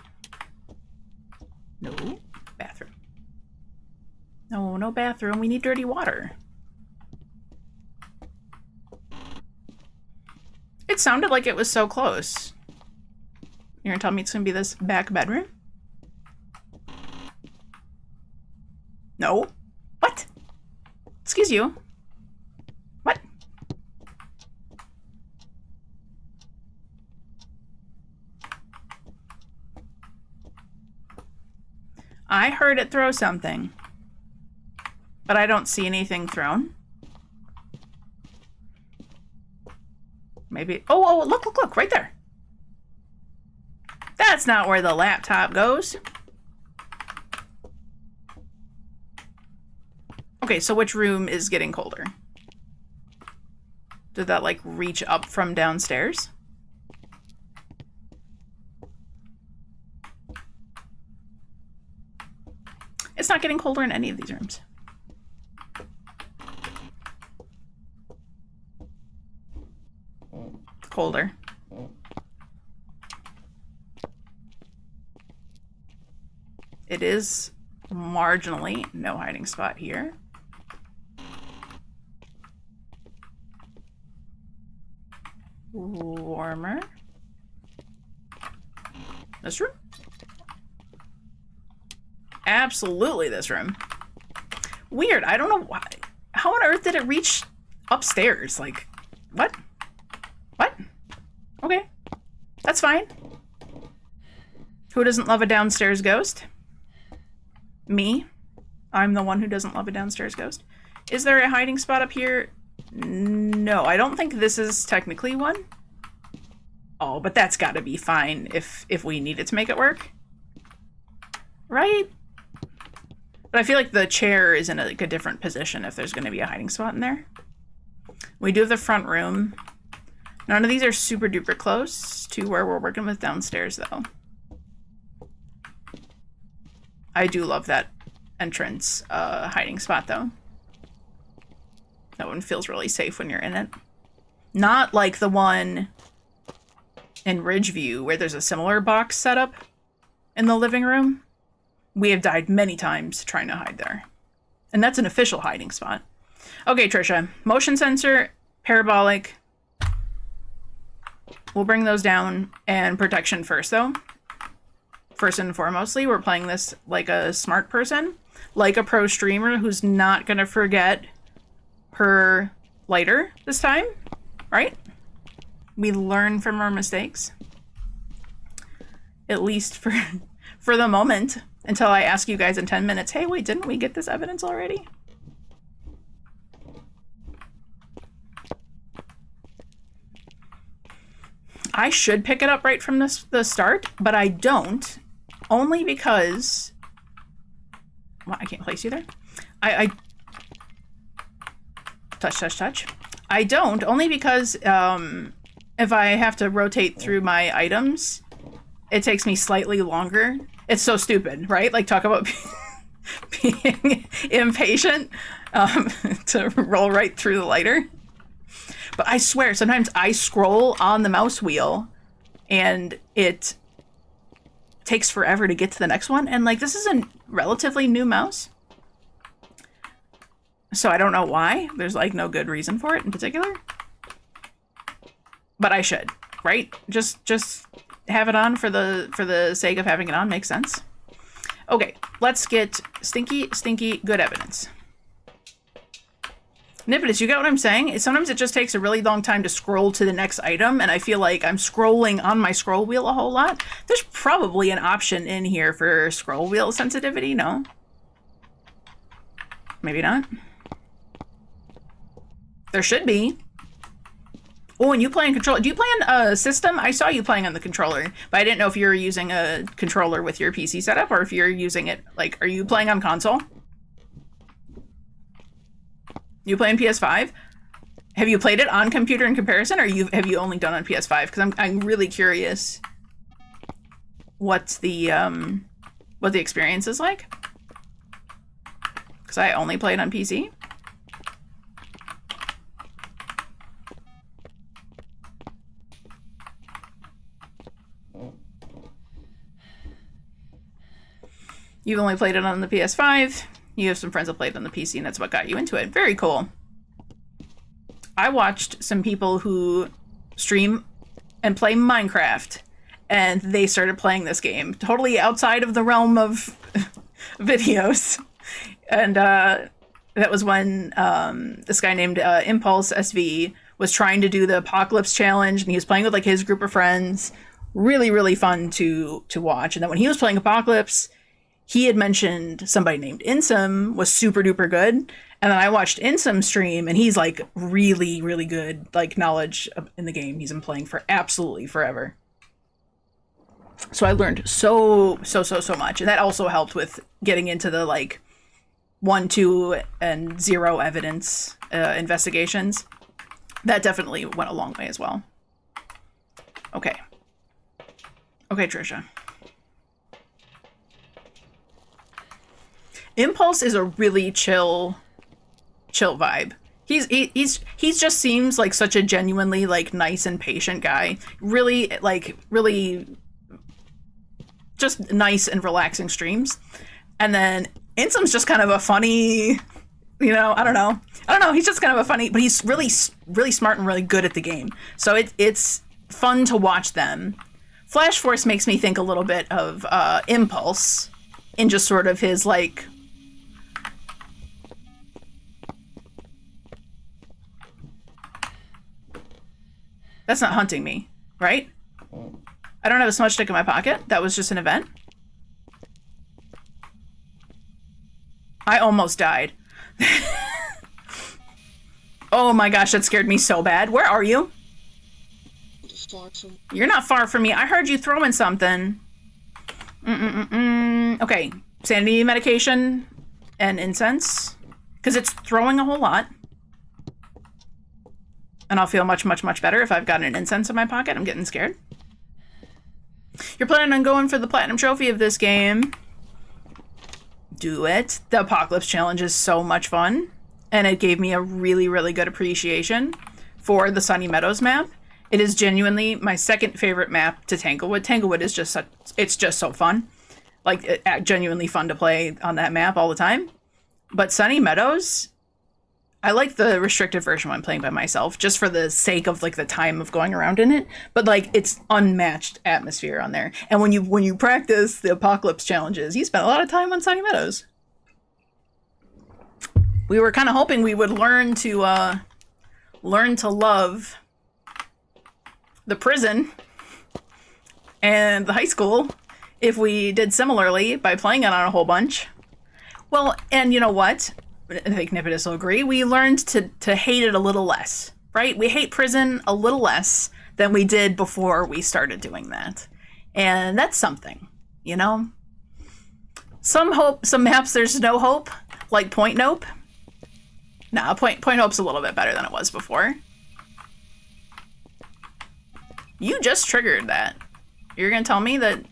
No. Bathroom. No bathroom. We need dirty water. It sounded like it was so close. You're gonna tell me it's gonna be this back bedroom? No. What? Excuse you. What? I heard it throw something, but I don't see anything thrown. Maybe, oh, look, right there. That's not where the laptop goes. Okay, so which room is getting colder? Did that, like, reach up from downstairs? It's not getting colder in any of these rooms. Colder. It is marginally no hiding spot here. Warmer. This room? Absolutely this room. Weird. I don't know why. How on earth did it reach upstairs? Like, what? What? Okay. That's fine. Who doesn't love a downstairs ghost? Me. I'm the one who doesn't love a downstairs ghost. Is there a hiding spot up here? No, I don't think this is technically one. Oh, but that's got to be fine if we needed to make it work. Right? But I feel like the chair is in a different position if there's going to be a hiding spot in there. We do have the front room. None of these are super duper close to where we're working with downstairs, though. I do love that entrance hiding spot, though. That one feels really safe when you're in it. Not like the one in Ridgeview where there's a similar box setup in the living room. We have died many times trying to hide there. And that's an official hiding spot. Okay, Trisha. Motion sensor, parabolic. We'll bring those down. And protection first, though. First and foremostly, we're playing this like a smart person. Like a pro streamer who's not going to forget her lighter this time. Right? We learn from our mistakes. At least for the moment, until I ask you guys in 10 minutes, hey, wait, didn't we get this evidence already? I should pick it up right from the start, but I don't. Only because... Well, I can't place you there. I touch. I don't, only because if I have to rotate through my items, it takes me slightly longer. It's so stupid, right? Like, talk about being impatient to roll right through the lighter. But I swear, sometimes I scroll on the mouse wheel and it takes forever to get to the next one. And like, this is a relatively new mouse. So I don't know why. There's like no good reason for it in particular. But I should, right? Just have it on for the sake of having it on. Makes sense. Okay, let's get stinky good evidence. Nippidus, you get what I'm saying? Sometimes it just takes a really long time to scroll to the next item, and I feel like I'm scrolling on my scroll wheel a whole lot. There's probably an option in here for scroll wheel sensitivity, no? Maybe not. There should be. Oh, and you play on controller. Do you play on a system? I saw you playing on the controller, but I didn't know if you were using a controller with your PC setup or if you're using it, like, are you playing on console? You play on PS5? Have you played it on computer in comparison, or have you only done on PS5? Because I'm really curious what the experience is like. Because I only played on PC. You've only played it on the PS5. You have some friends that played on the PC, and that's what got you into it. Very cool. I watched some people who stream and play Minecraft, and they started playing this game. Totally outside of the realm of videos. And that was when this guy named Impulse SV was trying to do the Apocalypse Challenge, and he was playing with like his group of friends. Really, really fun to watch. And then when he was playing Apocalypse, he had mentioned somebody named Insum was super duper good. And then I watched Insum stream, and he's like really, really good, like knowledge in the game. He's been playing for absolutely forever. So I learned so much. And that also helped with getting into the like 1, 2, and 0 evidence investigations. That definitely went a long way as well. Okay. Okay, Trisha. Impulse is a really chill vibe. He just seems like such a genuinely like nice and patient guy. Really just nice and relaxing streams. And then Insum's just kind of a funny, I don't know. He's just kind of a funny, but he's really smart and really good at the game. So it's fun to watch them. Flash Force makes me think a little bit of Impulse in just sort of his like, that's not hunting me, right? I don't have a smudge stick in my pocket. That was just an event. I almost died. Oh my gosh, that scared me so bad. Where are you? You're not far from me. I heard you throwing something. Okay, sanity medication and incense. Because it's throwing a whole lot. And I'll feel much better if I've got an incense in my pocket. I'm getting scared. You're planning on going for the platinum trophy of this game. Do it. The Apocalypse Challenge is so much fun. And it gave me a really, really good appreciation for the Sunny Meadows map. It is genuinely my second favorite map to Tanglewood. Tanglewood is just it's just so fun. Like, genuinely fun to play on that map all the time. But Sunny Meadows, I like the restricted version when I'm playing by myself, just for the sake of like the time of going around in it. But like, it's unmatched atmosphere on there. And when you practice the Apocalypse challenges, you spend a lot of time on Sunny Meadows. We were kind of hoping we would learn to love the prison and the high school if we did similarly by playing it on a whole bunch. Well, and you know what? I think Nipidus will agree. We learned to hate it a little less, right? We hate prison a little less than we did before we started doing that. And that's something, you know? Some hope, some maps there's no hope, like Point Nope. Nah, Point Hope's a little bit better than it was before. You just triggered that. You're gonna tell me that...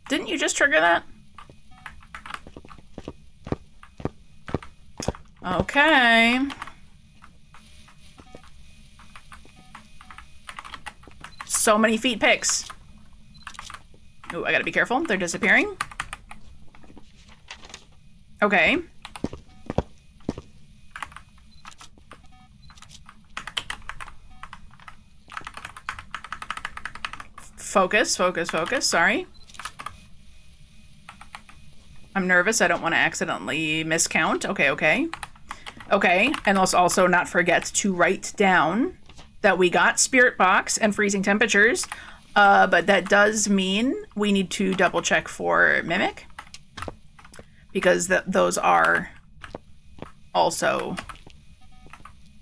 Didn't you just trigger that? Okay. So many feet picks. Ooh, I gotta be careful. They're disappearing. Okay. Focus, focus, focus. Sorry. I'm nervous. I don't want to accidentally miscount. Okay, okay. Okay, and let's also not forget to write down that we got Spirit Box and freezing temperatures, but that does mean we need to double check for Mimic, because those are also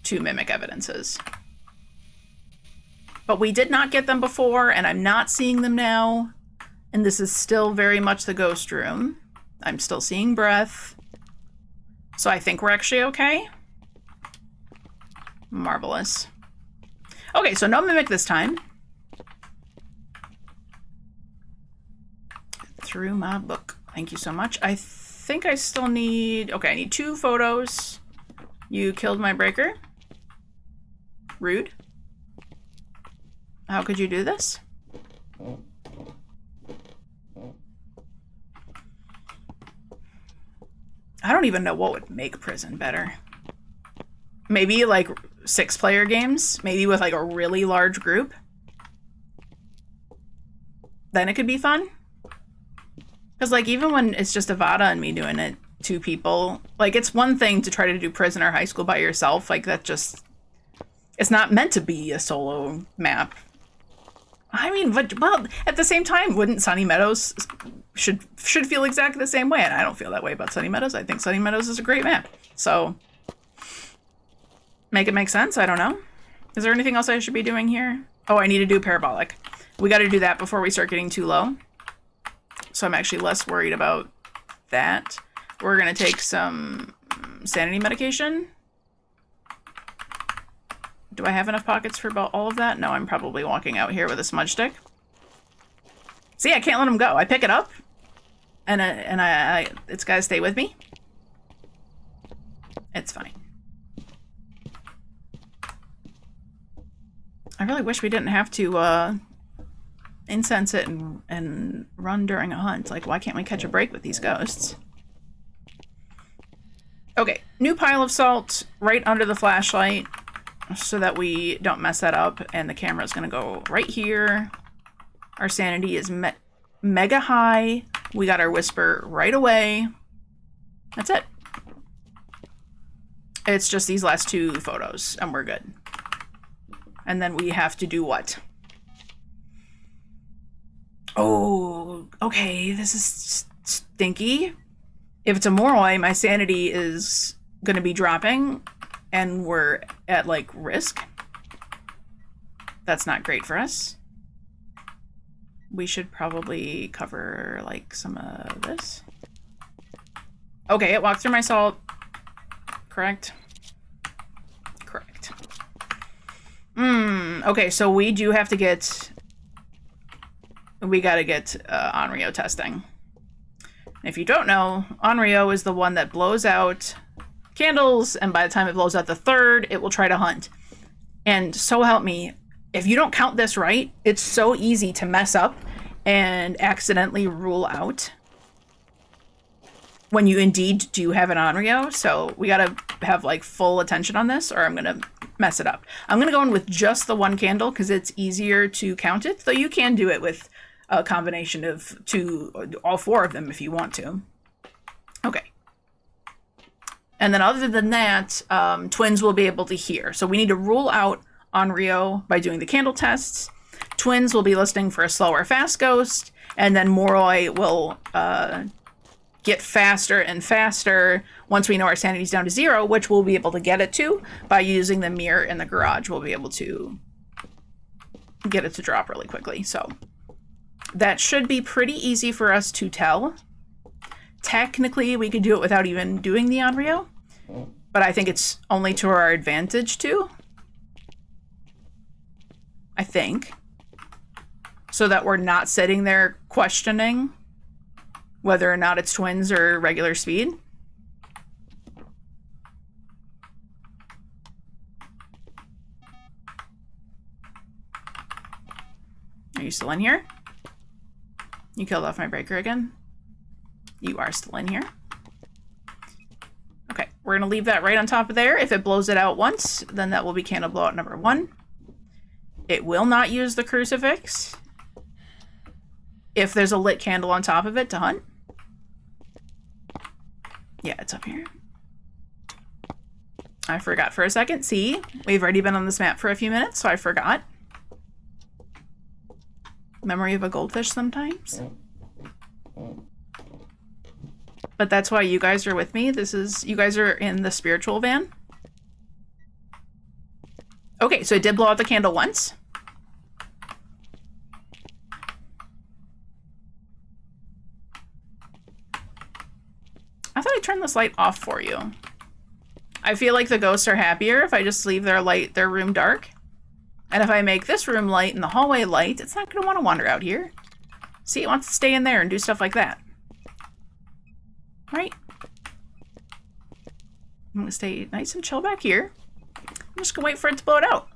2 Mimic evidences. But we did not get them before, and I'm not seeing them now, and this is still very much the ghost room. I'm still seeing breath. So I think we're actually okay. Marvelous. Okay, so no Mimic this time. Through my book. Thank you so much. I think I still need... Okay, I need 2 photos. You killed my breaker. Rude. How could you do this? I don't even know what would make prison better. Maybe like 6-player games, maybe with like a really large group. Then it could be fun. Because like even when it's just Avada and me doing it, 2 people, like it's one thing to try to do prison or high school by yourself. Like that just, it's not meant to be a solo map. I mean, but well, at the same time, wouldn't Sunny Meadows should feel exactly the same way? And I don't feel that way about Sunny Meadows. I think Sunny Meadows is a great map. So make it make sense. I don't know. Is there anything else I should be doing here? Oh, I need to do parabolic. We got to do that before we start getting too low. So I'm actually less worried about that. We're gonna take some sanity medication. Do I have enough pockets for about all of that? No, I'm probably walking out here with a smudge stick. See, I can't let him go. I pick it up, and it's gotta stay with me. It's fine. I really wish we didn't have to incense it and run during a hunt. Like, why can't we catch a break with these ghosts? Okay, new pile of salt right under the flashlight, so that we don't mess that up, and the camera is going to go right here. Our sanity is mega high. We got our whisper right away. That's it. It's just these last 2 photos, and we're good. And then we have to do what? Oh, okay, this is stinky. If it's a Moroi, my sanity is going to be dropping, and we're at, like, risk. That's not great for us. We should probably cover, like, some of this. Okay, it walked through my salt. Correct? Correct. Okay, so we do have to get... We gotta get Onryo testing. If you don't know, Onryo is the one that blows out candles, and by the time it blows out the 3rd, it will try to hunt. And so help me, if you don't count this right, it's so easy to mess up and accidentally rule out when you indeed do have an Onryo. So we gotta have like full attention on this, or I'm gonna mess it up. I'm gonna go in with just the 1 candle because it's easier to count it, though you can do it with a combination of 2, all 4 of them if you want to. Okay. And then other than that, twins will be able to hear. So we need to rule out Onryo by doing the candle tests. Twins will be listening for a slow or fast ghost. And then Moroi will get faster and faster once we know our sanity's down to 0, which we'll be able to get it to by using the mirror in the garage. We'll be able to get it to drop really quickly. So that should be pretty easy for us to tell. Technically, we could do it without even doing the Onryo, but I think it's only to our advantage too. I think. So that we're not sitting there questioning whether or not it's twins or regular speed. Are you still in here? You killed off my breaker again? You are still in here. Okay, we're gonna leave that right on top of there. If it blows it out once, then that will be candle blowout number 1. It will not use the crucifix if there's a lit candle on top of it to hunt. Yeah, it's up here. I forgot for a second. See, we've already been on this map for a few minutes, so I forgot. Memory of a goldfish sometimes. But that's why you guys are with me. You guys are in the spiritual van. Okay, so it did blow out the candle once. I thought I turned this light off for you. I feel like the ghosts are happier if I just leave their room dark. And if I make this room light and the hallway light, it's not going to want to wander out here. See, it wants to stay in there and do stuff like that. Right? I'm going to stay nice and chill back here. I'm just going to wait for it to blow it out.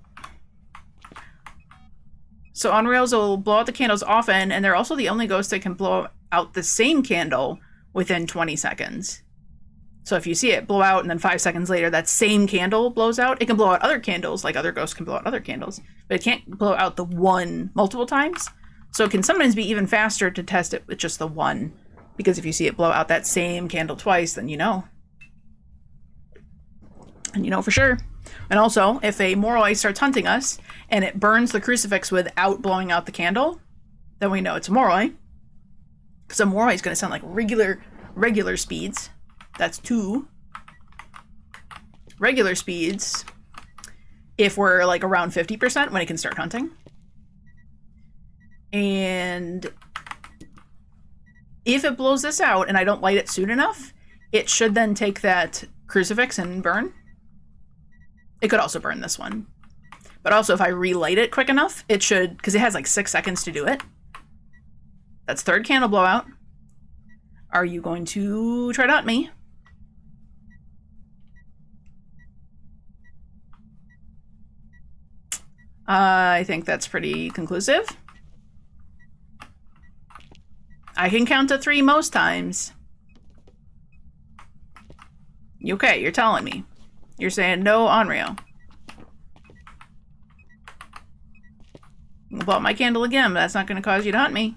So Onryos will blow out the candles often, and they're also the only ghosts that can blow out the same candle within 20 seconds. So if you see it blow out and then 5 seconds later that same candle blows out, it can blow out other candles, like other ghosts can blow out other candles, but it can't blow out the one multiple times. So it can sometimes be even faster to test it with just the one, because if you see it blow out that same candle twice, then you know. And you know for sure. And also, if a Moroi starts hunting us and it burns the crucifix without blowing out the candle, then we know it's a Moroi. Because a Moroi is going to sound like regular speeds. That's 2 regular speeds if we're like around 50% when it can start hunting. And if it blows this out and I don't light it soon enough, it should then take that crucifix and burn. It could also burn this one. But also if I relight it quick enough, it should, because it has like 6 seconds to do it. That's 3rd candle blowout. Are you going to try to hunt me? I think that's pretty conclusive. I can count to 3 most times. Okay, you're telling me. You're saying no Onryo. I'll blow out my candle again, but that's not going to cause you to hunt me.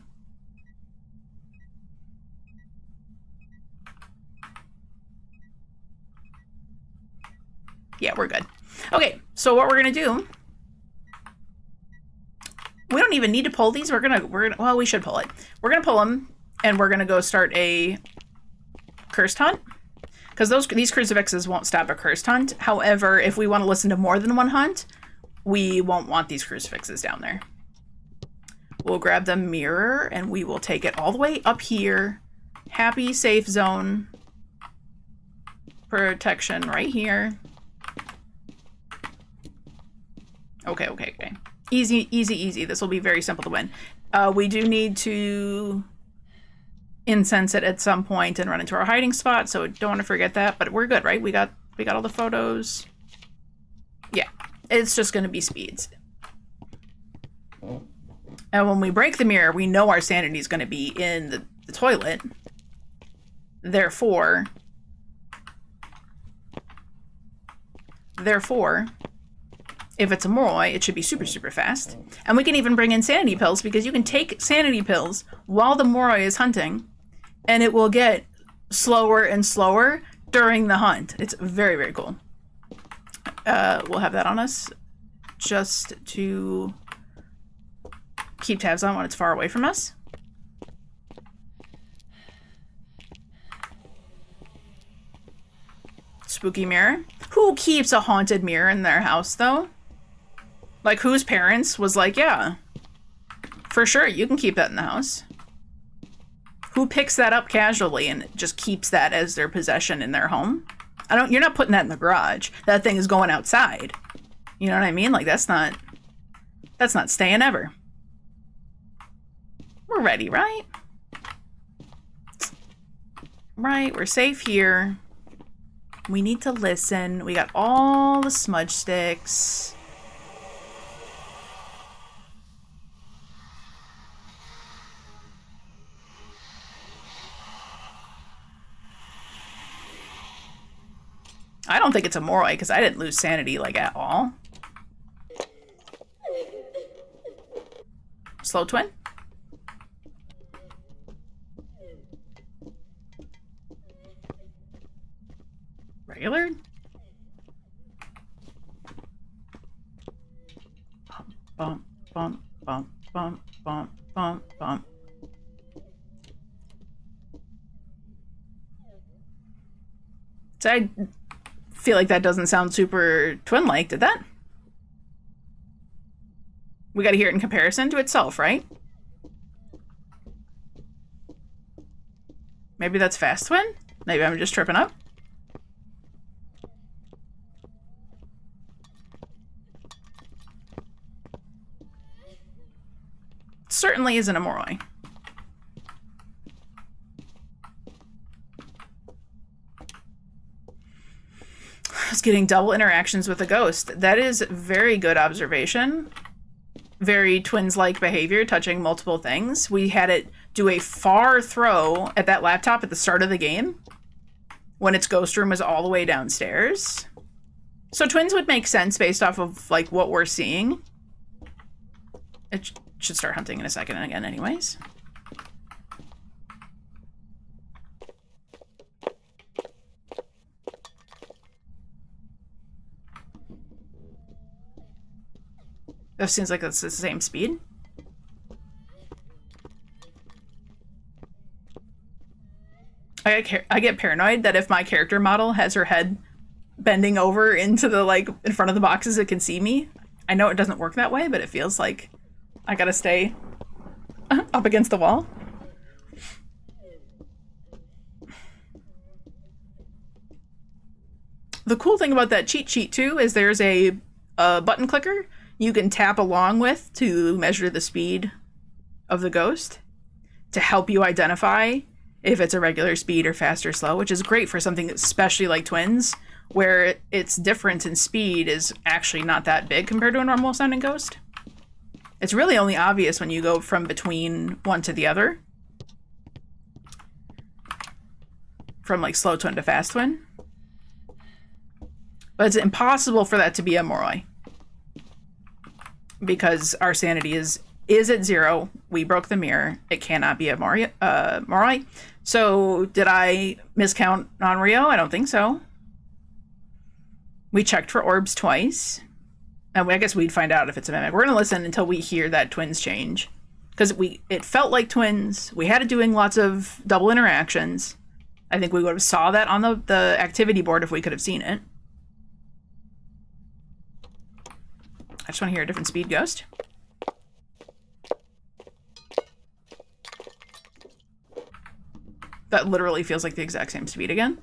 Yeah, we're good. Okay, so what we're going to do... We don't even need to pull these. We're gonna, well, we should pull it. We're gonna pull them, and we're gonna go start a cursed hunt. Because these crucifixes won't stop a cursed hunt. However, if we want to listen to more than one hunt, we won't want these crucifixes down there. We'll grab the mirror, and we will take it all the way up here. Happy, safe zone. Protection right here. Okay. Easy, easy, easy. This will be very simple to win. We do need to incense it at some point and run into our hiding spot, so don't want to forget that, but we're good, right? We got all the photos. Yeah, it's just going to be speeds. And when we break the mirror, we know our sanity is going to be in the toilet. Therefore, if it's a Moroi, it should be super, super fast. And we can even bring in sanity pills, because you can take sanity pills while the Moroi is hunting, and it will get slower and slower during the hunt. It's very, very cool. We'll have that on us just to keep tabs on when it's far away from us. Spooky mirror. Who keeps a haunted mirror in their house, though? Like, whose parents was like, yeah, for sure, you can keep that in the house. Who picks that up casually and just keeps that as their possession in their home? You're not putting that in the garage. That thing is going outside. You know what I mean? Like, that's not staying ever. We're ready, right? Right, we're safe here. We need to listen. We got all the smudge sticks. I don't think it's a Moroi because I didn't lose sanity like at all. Slow twin. Regular. Bump, bump, bump, bump, bump, bump, bump. So I feel like that doesn't sound super twin-like, did that? We gotta hear it in comparison to itself, right? Maybe that's fast twin? Maybe I'm just tripping up? Certainly isn't a Moroi. I was getting double interactions with a ghost. That is very good observation. Very twins-like behavior, touching multiple things. We had it do a far throw at that laptop at the start of the game when its ghost room was all the way downstairs. So twins would make sense based off of like what we're seeing. It should start hunting in a second again anyways. That seems like it's the same speed. I get paranoid that if my character model has her head bending over into the, like, in front of the boxes, it can see me. I know it doesn't work that way, but it feels like I gotta stay up against the wall. The cool thing about that cheat sheet, too, is there's a button clicker you can tap along with to measure the speed of the ghost to help you identify if it's a regular speed or fast or slow, which is great for something especially like twins, where its difference in speed is actually not that big compared to a normal sounding ghost. It's really only obvious when you go from between one to the other. From like slow twin to fast twin. But it's impossible for that to be a Moroi. Because our sanity is at 0. We broke the mirror. It cannot be a Moroi. So did I miscount on Rio? I don't think so. We checked for orbs twice. And I guess we'd find out if it's a mimic. We're going to listen until we hear that twins change. Because it felt like twins. We had it doing lots of double interactions. I think we would have saw that on the activity board if we could have seen it. I just want to hear a different speed ghost. That literally feels like the exact same speed again.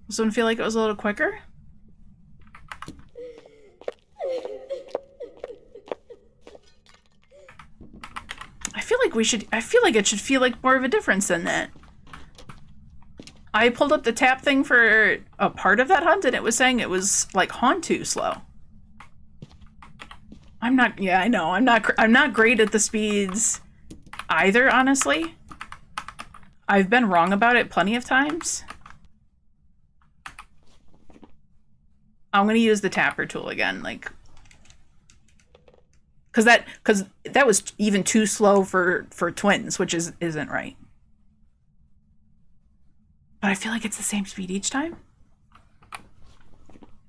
Does someone feel like it was a little quicker? I feel like it should feel like more of a difference than that. I pulled up the tap thing for a part of that hunt, and it was saying it was like Hauntu slow. I'm not. Yeah, I know. I'm not great at the speeds either. Honestly, I've been wrong about it plenty of times. I'm gonna use the tapper tool again, like, because that was even too slow for twins, which isn't right. But I feel like it's the same speed each time.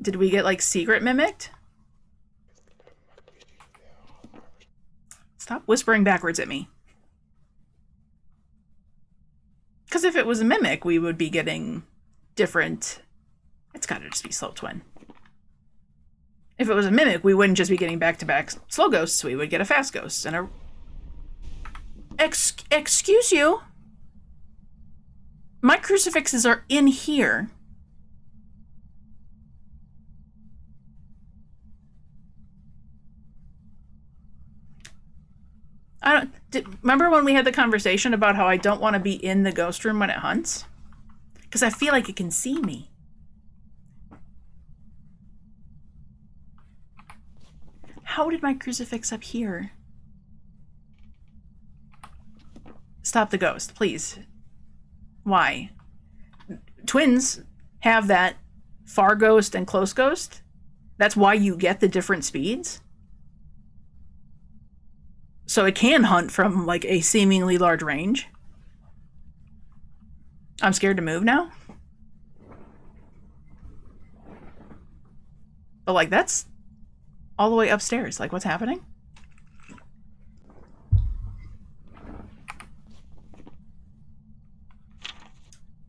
Did we get, like, secret mimicked? Stop whispering backwards at me. Because if it was a mimic, we would be getting different... It's gotta just be slow twin. If it was a mimic, we wouldn't just be getting back-to-back slow ghosts. We would get a fast ghost and a... Excuse you? My crucifixes are in here. Remember when we had the conversation about how I don't want to be in the ghost room when it hunts? Because I feel like it can see me. How did my crucifix up here? Stop the ghost, please. Why? Twins have that far ghost and close ghost. That's why you get the different speeds. So it can hunt from, like, a seemingly large range. I'm scared to move now. But, like, that's all the way upstairs. Like, what's happening?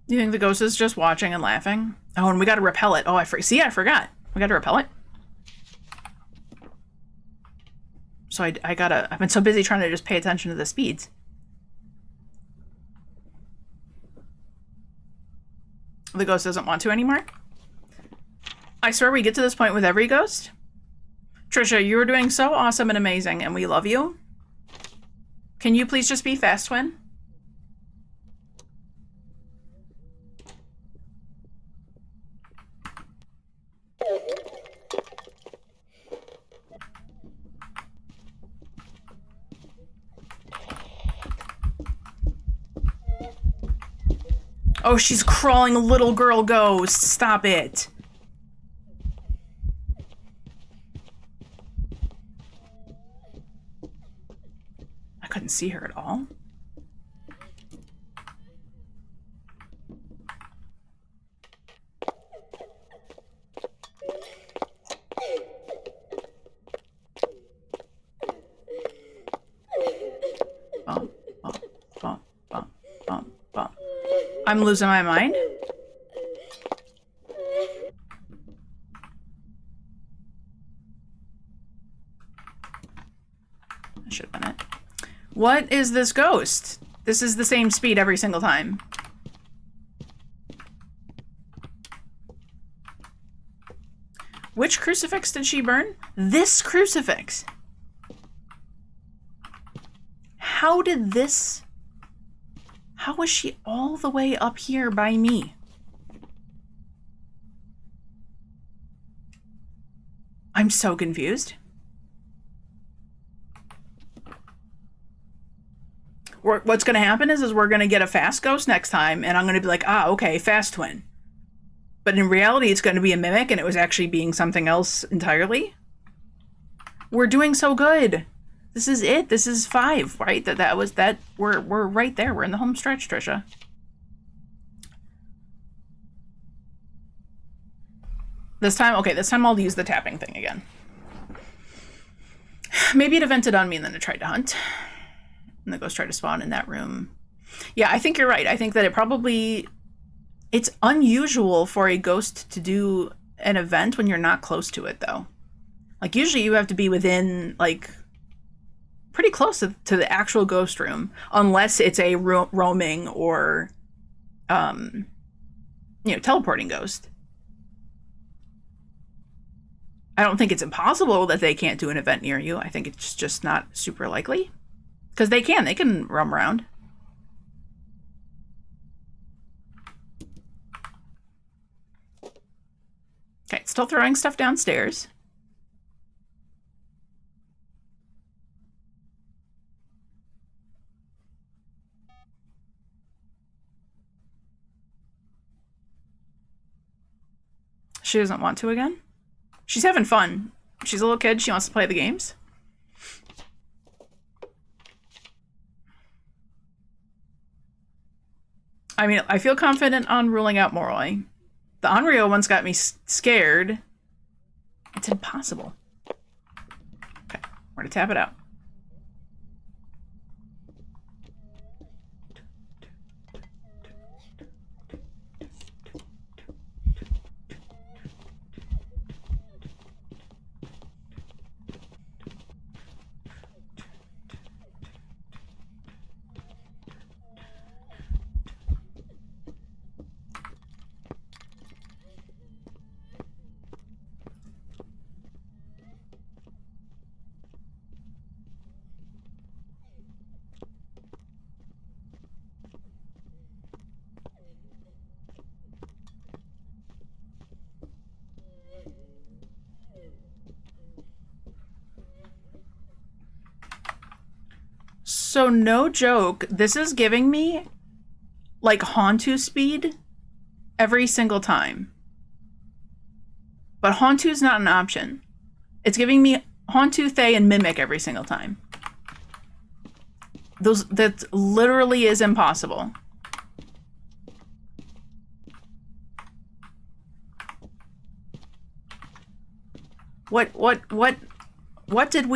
You think the ghost is just watching and laughing? Oh, and we gotta repel it. Oh, I forgot. We gotta repel it. So I've been so busy trying to just pay attention to the speeds. The ghost doesn't want to anymore? I swear we get to this point with every ghost. Trisha, you were doing so awesome and amazing, and we love you. Can you please just be fast twin? Oh, she's crawling, little girl ghost. Stop it. I couldn't see her at all. I'm losing my mind. That should have been it. What is this ghost? This is the same speed every single time. Which crucifix did she burn? This crucifix. How did this... How was she all the way up here by me? I'm so confused. What's going to happen is we're going to get a fast ghost next time, and I'm going to be like, ah, okay, fast twin. But in reality, it's going to be a mimic, and it was actually being something else entirely. We're doing so good. This is it. This is 5, right? That was that. We're right there. We're in the home stretch, Trisha. This time, okay, this time I'll use the tapping thing again. Maybe it evented on me and then it tried to hunt. And the ghost tried to spawn in that room. Yeah, I think you're right. I think that it's unusual for a ghost to do an event when you're not close to it, though. Like, usually you have to be within, like, pretty close to the actual ghost room, unless it's a roaming or, teleporting ghost. I don't think it's impossible that they can't do an event near you. I think it's just not super likely. Because they can roam around. Still throwing stuff downstairs. She doesn't want to again. She's having fun. She's a little kid. She wants to play the games. I mean, I feel confident on ruling out Moroi. The Onryo one's got me scared. It's impossible. Okay, we're gonna tap it out. So no joke, this is giving me like Hauntu speed every single time. But Hauntu's not an option. It's giving me Hauntu, Thay, and Mimic every single time. That literally is impossible. What did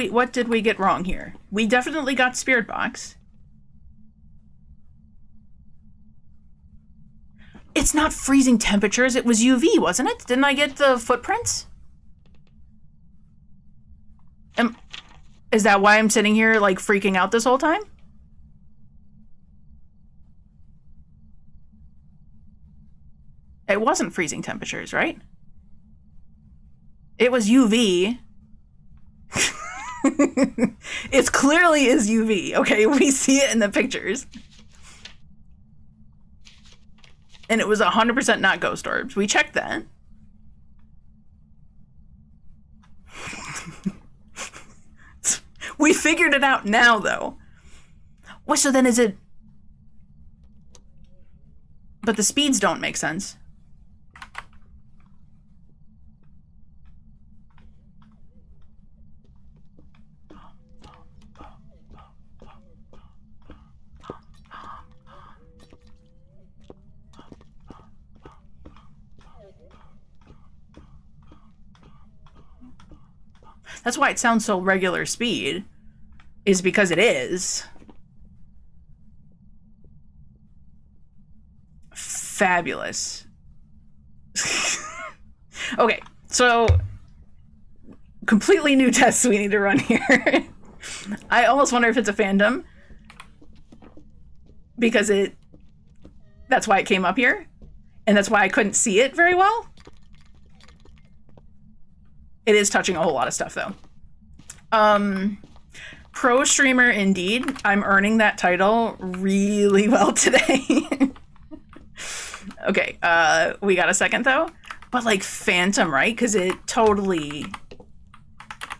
we get wrong here? We definitely got Spirit Box. It's not freezing temperatures, it was UV, wasn't it? Didn't I get the footprints? Is that why I'm sitting here like freaking out this whole time? It wasn't freezing temperatures, right? It was UV. It clearly is UV, okay? We see it in the pictures. And it was 100% not ghost orbs. We checked that. We figured it out now, though. What, so then is it... But the speeds don't make sense. That's why it sounds so regular speed, is because it is. Fabulous. Okay, so completely new tests we need to run here. I almost wonder if it's a fandom, because that's why it came up here, and that's why I couldn't see it very well. It is touching a whole lot of stuff, though. Pro streamer, indeed. I'm earning that title really well today. Okay, we got a second, though. But, like, Phantom, right? Because it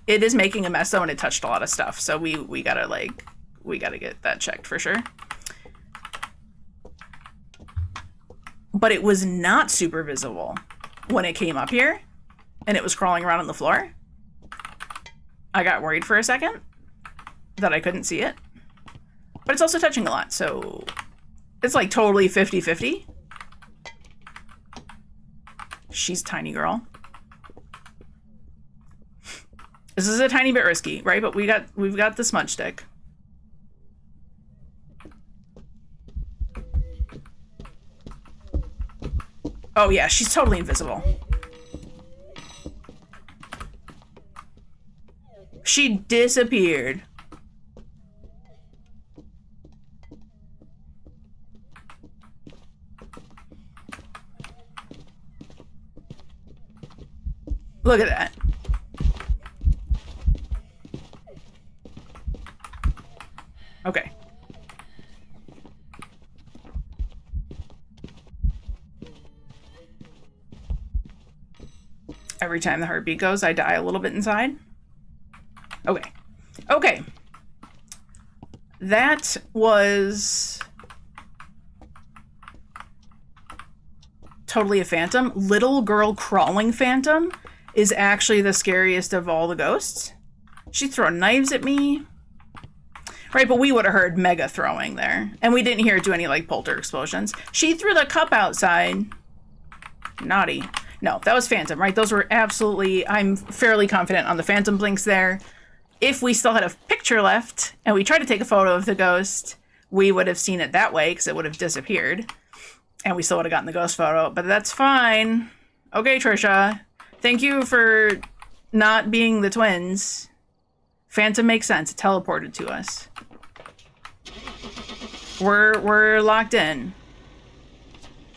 is making a mess, though, and it touched a lot of stuff. So we gotta get that checked for sure. But it was not super visible when it came up here. And it was crawling around on the floor. I got worried for a second that I couldn't see it. But it's also touching a lot, so it's like totally 50-50. She's a tiny girl. This is a tiny bit risky, right? But we've got the smudge stick. Oh yeah, she's totally invisible. She disappeared. Look at that. Okay. Every time the heartbeat goes, I die a little bit inside. Okay. Okay. That was totally a phantom. Little girl crawling phantom is actually the scariest of all the ghosts. She's throwing knives at me. Right, but we would have heard mega throwing there. And we didn't hear it do any, like, polter explosions. She threw the cup outside. Naughty. No, that was phantom, right? Those were absolutely... I'm fairly confident on the phantom blinks there. If we still had a picture left, and we tried to take a photo of the ghost, we would have seen it that way, because it would have disappeared. And we still would have gotten the ghost photo. But that's fine. Okay, Trisha. Thank you for not being the twins. Phantom makes sense. It teleported to us. We're locked in.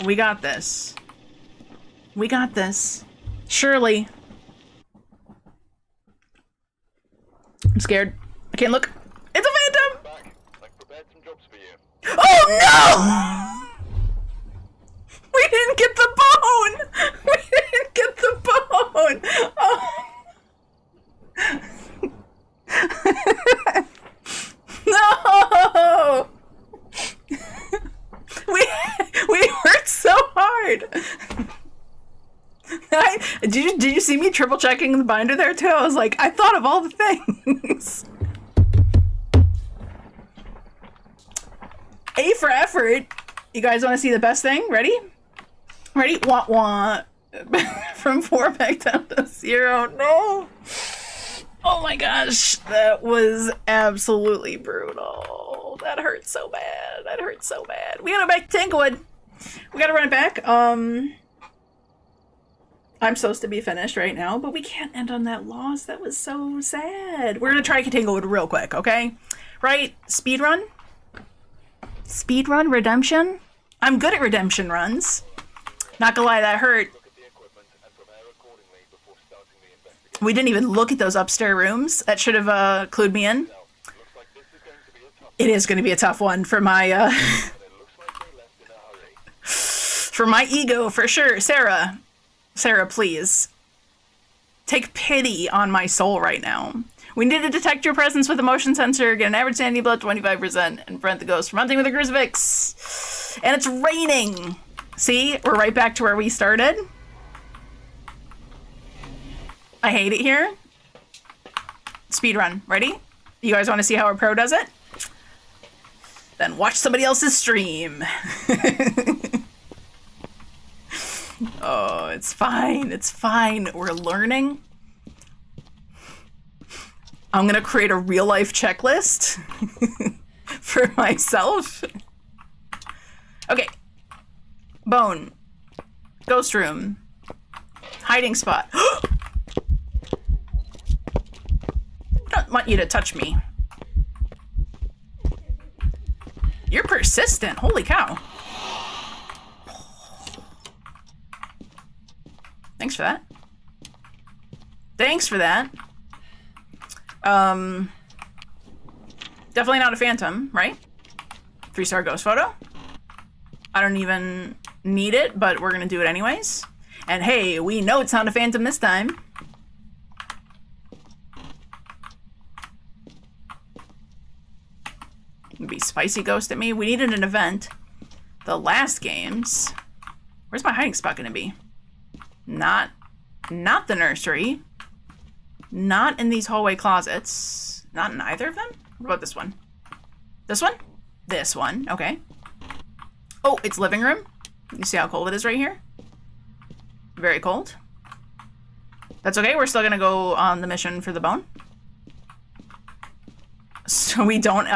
We got this. We got this. Surely. I'm scared. I can't look. It's a phantom! I've prepared some jobs for you. Oh no! We didn't get the bone! We didn't get the bone! Oh. No! We worked so hard. Did you see me triple checking the binder there too? I was like, I thought of all the things. A for effort. You guys want to see the best thing? Ready? Ready? Wah wah. From 4 back down to 0. No. Oh my gosh, that was absolutely brutal. That hurt so bad. That hurt so bad. We gotta go back to Tanglewood. We gotta run it back. I'm supposed to be finished right now, but we can't end on that loss. That was so sad. We're gonna try Tanglewood real quick, okay? Right? Speedrun? Speedrun? Redemption? I'm good at redemption runs. Not gonna lie, that hurt. We didn't even look at those upstairs rooms. That should have clued me in. It is going to be a tough one for my for my ego, for sure. Sarah, please take pity on my soul right now. We need to detect your presence with a motion sensor, get an average sanity blood 25%, and prevent the ghost from hunting with a crucifix. And it's raining. See, we're right back to where we started. I hate it here. Speedrun. Ready? You guys want to see how a pro does it? Then watch somebody else's stream. Oh, it's fine. It's fine. We're learning. I'm going to create a real life checklist for myself. Okay. Bone. Ghost room. Hiding spot. I don't want you to touch me. You're persistent. Holy cow. Thanks for that. Thanks for that. Definitely not a phantom, right? 3-star ghost photo. I don't even need it, but we're gonna do it anyways. And hey, we know it's not a phantom this time. Be spicy ghost at me. We needed an event. The last games. Where's my hiding spot gonna be? Not the nursery. Not in these hallway closets. Not in either of them? What about this one? This one? This one. Okay. Oh, it's living room. You see how cold it is right here? Very cold. That's okay. We're still gonna go on the mission for the bone. So we don't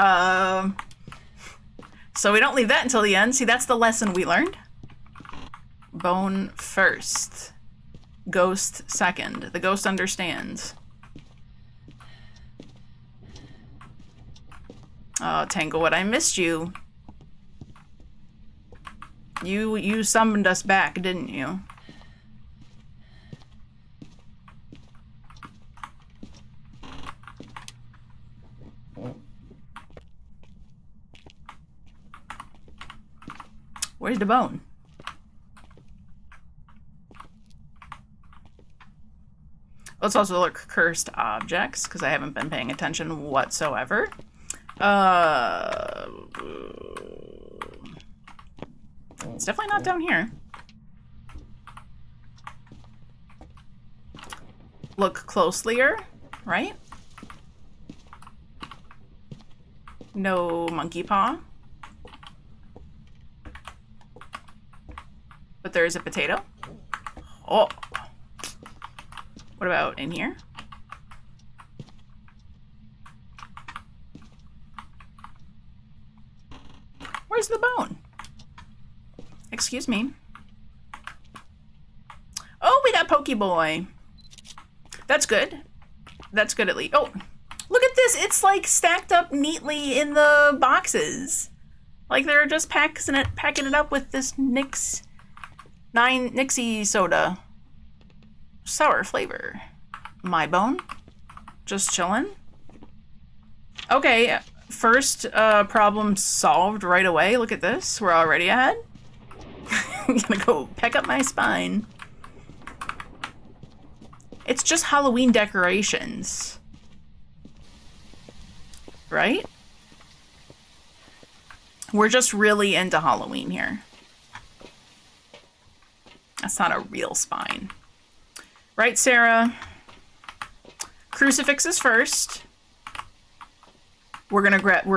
leave that until the end. See, that's the lesson we learned. Bone first. Ghost second. The ghost understands. Oh, Tanglewood, I missed you. You summoned us back, didn't you? Where's the bone? Let's also look cursed objects, because I haven't been paying attention whatsoever. It's definitely not down here. Look closelier, right? No monkey paw. But there is a potato. Oh. What about in here? Where's the bone? Excuse me. Oh, we got Pokey Boy. That's good. That's good at least. Oh, look at this. It's like stacked up neatly in the boxes. Like they're just packing it up with this Nixie soda. Sour flavor. My bone. Just chilling. Okay, first problem solved right away. Look at this. We're already ahead. I'm gonna go peck up my spine. It's just Halloween decorations. Right? We're just really into Halloween here. That's not a real spine. Right, Sarah? Crucifixes first. We're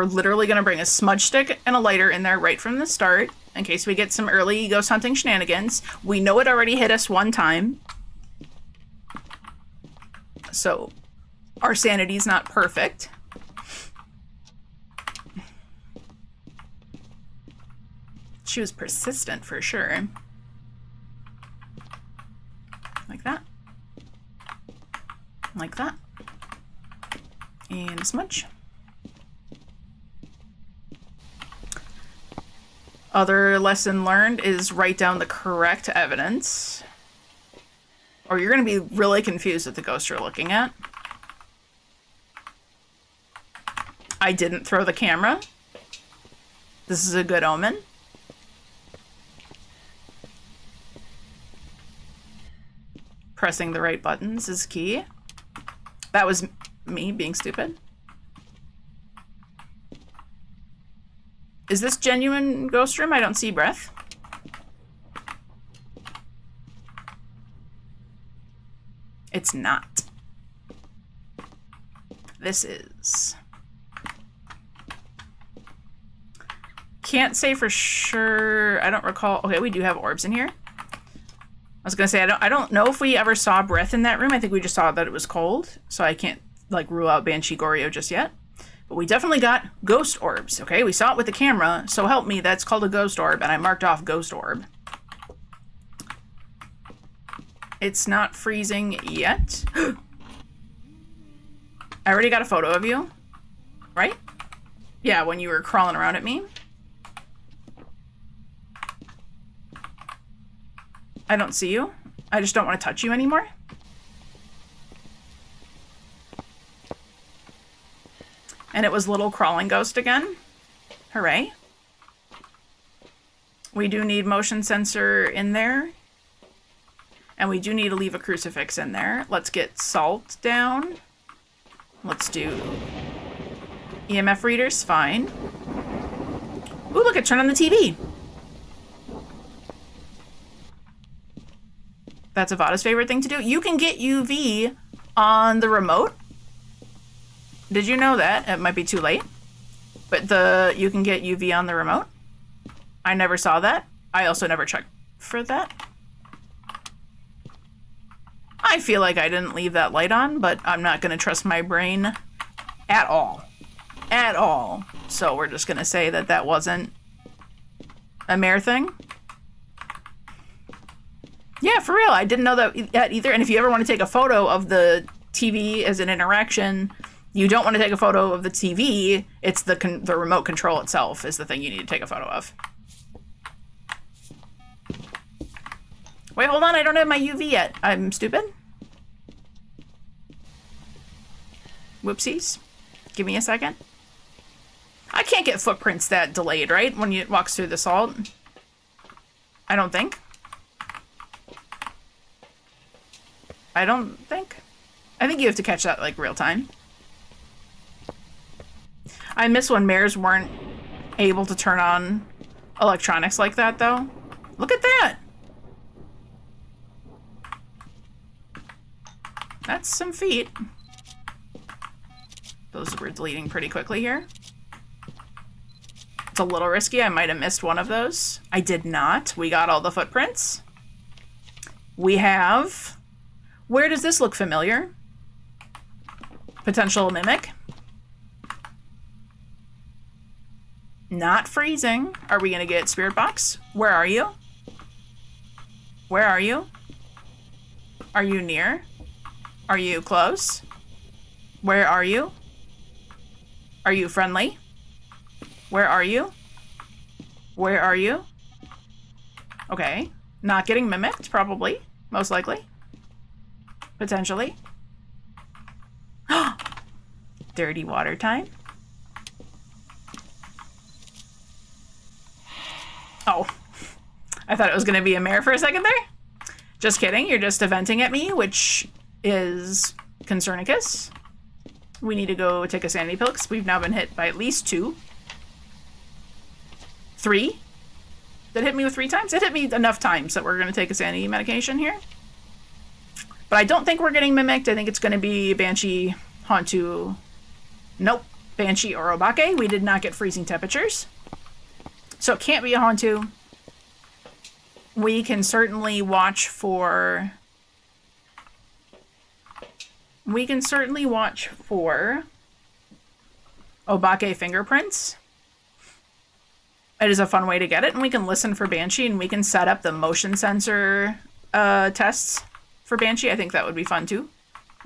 literally gonna bring a smudge stick and a lighter in there right from the start, in case we get some early ghost hunting shenanigans. We know it already hit us one time. So, our sanity's not perfect. She was persistent for sure. Like that. Like that. And a smudge. Other lesson learned is write down the correct evidence, or you're going to be really confused at the ghost you're looking at. I didn't throw the camera. This is a good omen. Pressing the right buttons is key. That was me being stupid. Is this genuine ghost room? I don't see breath. It's not. This is. Can't say for sure. I don't recall. Okay, we do have orbs in here. I was gonna say, I don't know if we ever saw breath in that room. I think we just saw that it was cold. So I can't like rule out Banshee Goryo just yet. But we definitely got ghost orbs, okay? We saw it with the camera, so help me, that's called a ghost orb, and I marked off ghost orb. It's not freezing yet. I already got a photo of you, right? Yeah, when you were crawling around at me. I don't see you. I just don't want to touch you anymore. And it was little crawling ghost again. Hooray. We do need motion sensor in there. And we do need to leave a crucifix in there. Let's get salt down. Let's do EMF readers, fine. Ooh, look, it turned on the TV. That's Avada's favorite thing to do. You can get UV on the remote. Did you know that? It might be too late. But you can get UV on the remote. I never saw that. I also never checked for that. I feel like I didn't leave that light on, but I'm not going to trust my brain at all. At all. So we're just going to say that that wasn't a Mare thing. Yeah, for real. I didn't know that either. And if you ever want to take a photo of the TV as an interaction, you don't want to take a photo of the TV. It's the remote control itself is the thing you need to take a photo of. Wait, hold on. I don't have my UV yet. I'm stupid. Whoopsies. Give me a second. I can't get footprints that delayed, right? When it walks through the salt. I don't think. I don't think. I think you have to catch that, like, real time. I miss when mares weren't able to turn on electronics like that, though. Look at that! That's some feet. Those were deleting pretty quickly here. It's a little risky. I might have missed one of those. I did not. We got all the footprints. We have... Where does this look familiar? Potential mimic. Not freezing. Are we going to get Spirit Box? Where are you? Where are you? Are you near? Are you close? Where are you? Are you friendly? Where are you? Where are you? Okay. Not getting mimicked, probably. Most likely. Potentially. Dirty water time. Oh. I thought it was going to be a mare for a second there. Just kidding. You're just venting at me, which is Concernicus. We need to go take a sanity pill because we've now been hit by at least 2. 3. Did it hit me with 3 times? It hit me enough times that we're going to take a sanity medication here. But I don't think we're getting mimicked. I think it's going to be Banshee, Hauntu. Nope. Banshee or Obake. We did not get freezing temperatures. So it can't be a Hauntu. We can certainly watch for... Obake fingerprints. It is a fun way to get it, and we can listen for Banshee, and we can set up the motion sensor tests for Banshee. I think that would be fun, too.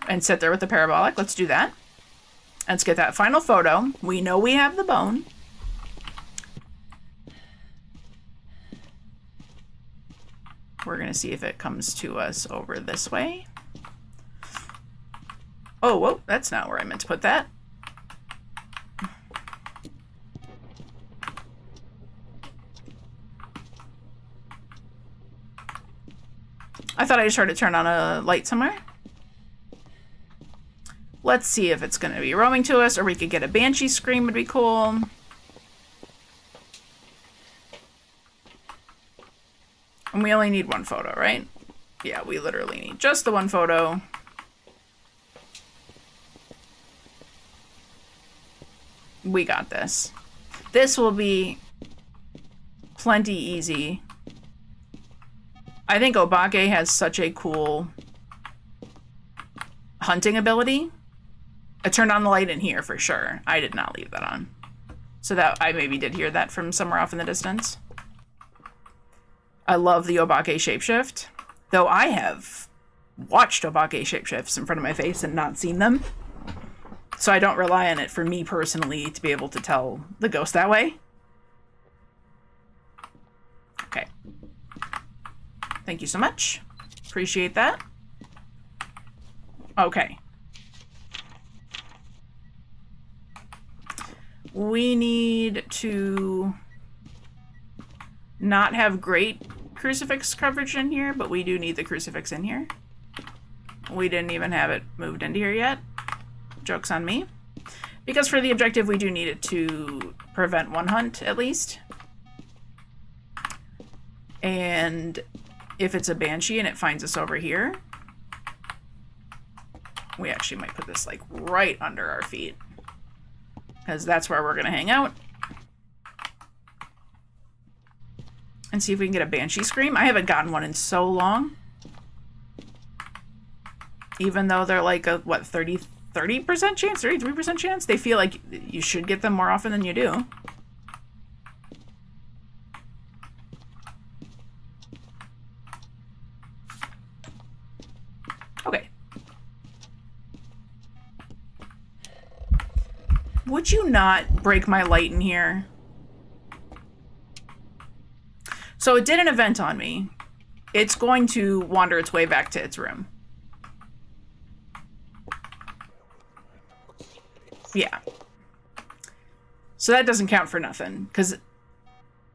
And sit there with the parabolic. Let's do that. Let's get that final photo. We know we have the bone. We're going to see if it comes to us over this way. Oh, whoa, that's not where I meant to put that. I thought I just heard it turn on a light somewhere. Let's see if it's going to be roaming to us, or we could get a Banshee scream would be cool. And we only need 1 photo, right? Yeah, we literally need just the 1 photo. We got this. This will be plenty easy. I think Obake has such a cool hunting ability. I turned on the light in here for sure. I did not leave that on. So that I maybe did hear that from somewhere off in the distance. I love the Obake shapeshift. Though I have watched Obake shapeshifts in front of my face and not seen them. So I don't rely on it for me personally to be able to tell the ghost that way. Okay. Thank you so much. Appreciate that. Okay. We need to not have great crucifix coverage in here, but we do need the crucifix in here. We didn't even have it moved into here yet. Joke's on me. Because for the objective, we do need it to prevent 1 hunt, at least. And if it's a Banshee and it finds us over here, we actually might put this, like, right under our feet. Because that's where we're going to hang out. And see if we can get a Banshee scream. I haven't gotten one in so long. Even though they're like a, what, 30% chance? 33% chance? They feel like you should get them more often than you do. Okay. Would you not break my light in here? So it did an event on me. It's going to wander its way back to its room. Yeah. So that doesn't count for nothing, because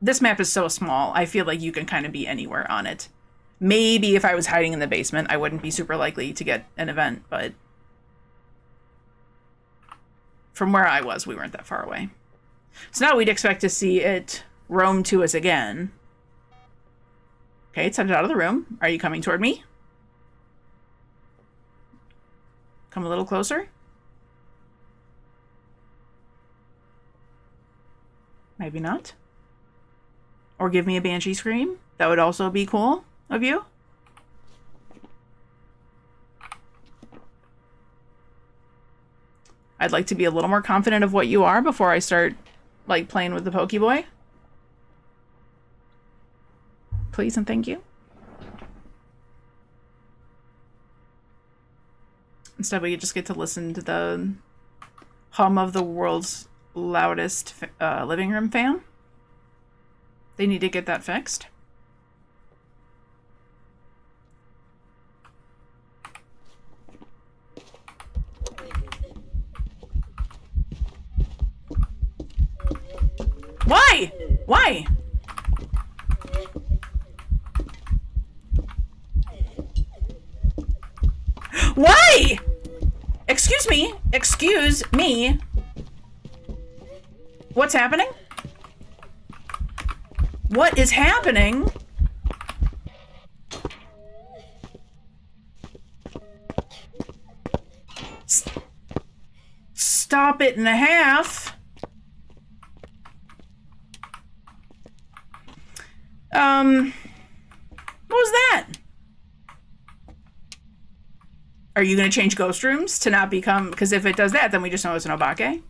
this map is so small, I feel like you can kind of be anywhere on it. Maybe if I was hiding in the basement, I wouldn't be super likely to get an event, but from where I was, we weren't that far away. So now we'd expect to see it roam to us again. Okay, it's headed out of the room. Are you coming toward me? Come a little closer. Maybe not. Or give me a banshee scream. That would also be cool of you. I'd like to be a little more confident of what you are before I start, like, playing with the Pokeboy. Please and thank you. Instead, we just get to listen to the hum of the world's loudest living room fan. They need to get that fixed. Why? Why? Why? Excuse me. Excuse me. What's happening? What is happening? Stop it and a half. What was that? Are you going to change ghost rooms to not become... Because if it does that, then we just know it's an Obake.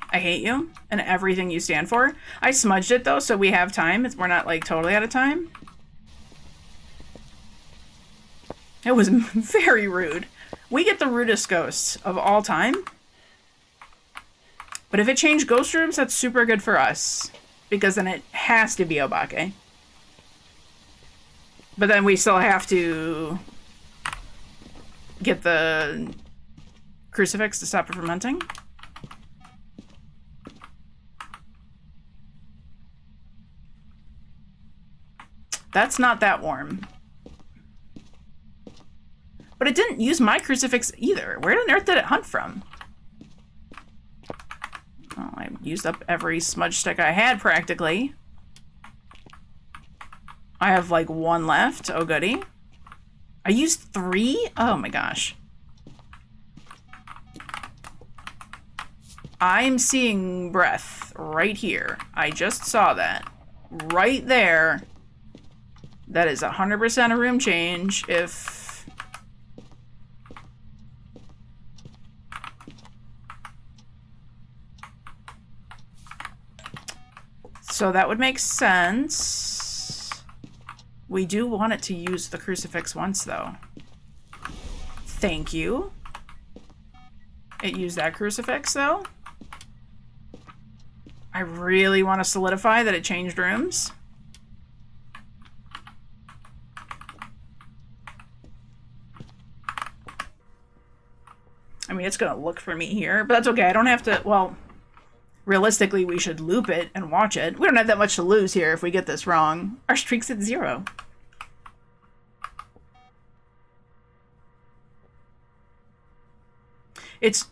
I hate you and everything you stand for. I smudged it, though, so we have time. We're not, like, totally out of time. It was very rude. We get the rudest ghosts of all time. But if it changed ghost rooms, that's super good for us. Because then it has to be Obake. But then we still have to get the crucifix to stop it from hunting. That's not that warm. But it didn't use my crucifix either. Where on earth did it hunt from? Well, I used up every smudge stick I had, practically. I have, like, one left. Oh, goody. I used 3? Oh, my gosh. I'm seeing breath right here. I just saw that. Right there. That is 100% a room change if... So that would make sense. We do want it to use the crucifix once, though. Thank you. It used that crucifix, though. I really want to solidify that it changed rooms. I mean, it's going to look for me here, but that's okay. I don't have to... Well... Realistically, we should loop it and watch it. We don't have that much to lose here if we get this wrong. Our streak's at 0. It's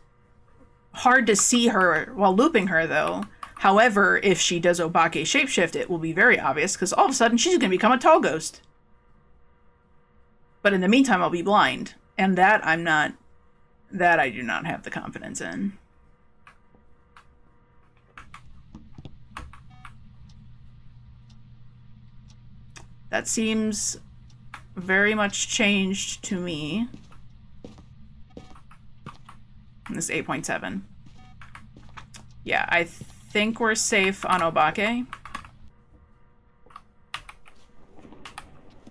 hard to see her while looping her, though. However, if she does Obake shapeshift, it will be very obvious, because all of a sudden she's going to become a tall ghost. But in the meantime, I'll be blind. And that I'm not... That I do not have the confidence in. That seems very much changed to me. This is 8.7. Yeah, I think we're safe on Obake.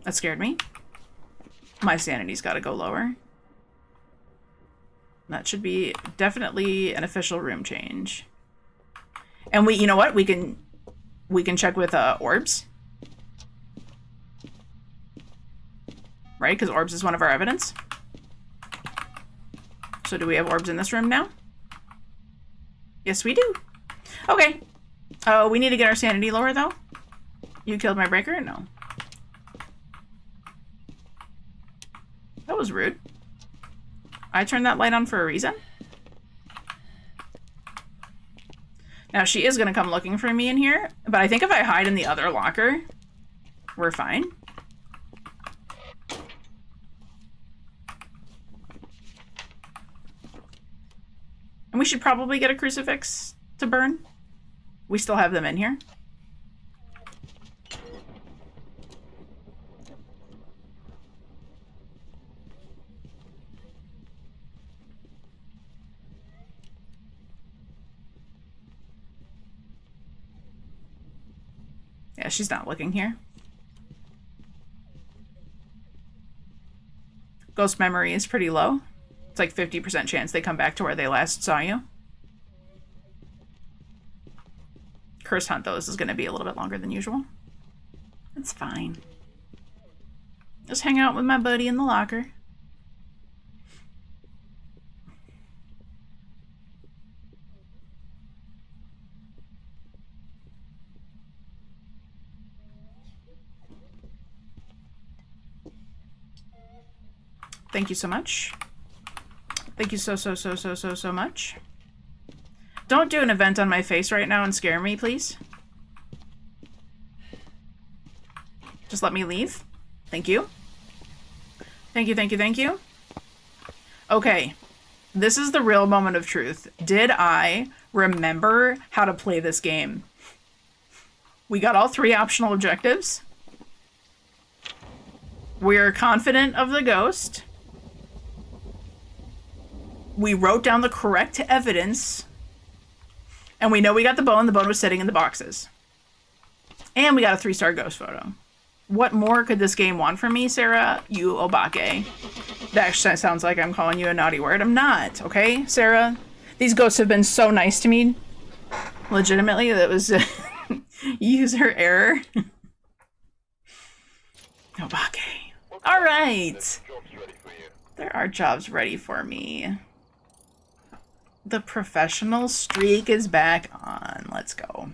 That scared me. My sanity's got to go lower. That should be definitely an official room change. And you know what? We can check with orbs. Right? Because orbs is one of our evidence. So do we have orbs in this room now? Yes, we do. Okay. Oh, we need to get our sanity lower, though. You killed my breaker? No. That was rude. I turned that light on for a reason. Now, she is going to come looking for me in here, but I think if I hide in the other locker, we're fine. And we should probably get a crucifix to burn. We still have them in here. Yeah, she's not looking here. Ghost memory is pretty low. It's like 50% chance they come back to where they last saw you. Cursed hunt, though, this is going to be a little bit longer than usual. It's fine. Just hang out with my buddy in the locker. Thank you so much. Thank you so much. Don't do an event on my face right now and scare me, please. Just let me leave. Thank you. Thank you, thank you, thank you. Okay. This is the real moment of truth. Did I remember how to play this game? We got all 3 optional objectives. We're confident of the ghost. We wrote down the correct evidence. And we know we got the bone. The bone was sitting in the boxes. And we got a 3-star ghost photo. What more could this game want from me, Sarah? You obake. That actually sounds like I'm calling you a naughty word. I'm not, okay, Sarah? These ghosts have been so nice to me. Legitimately, that was user error. Obake. All right. There are jobs ready for me. The professional streak is back on. Let's go.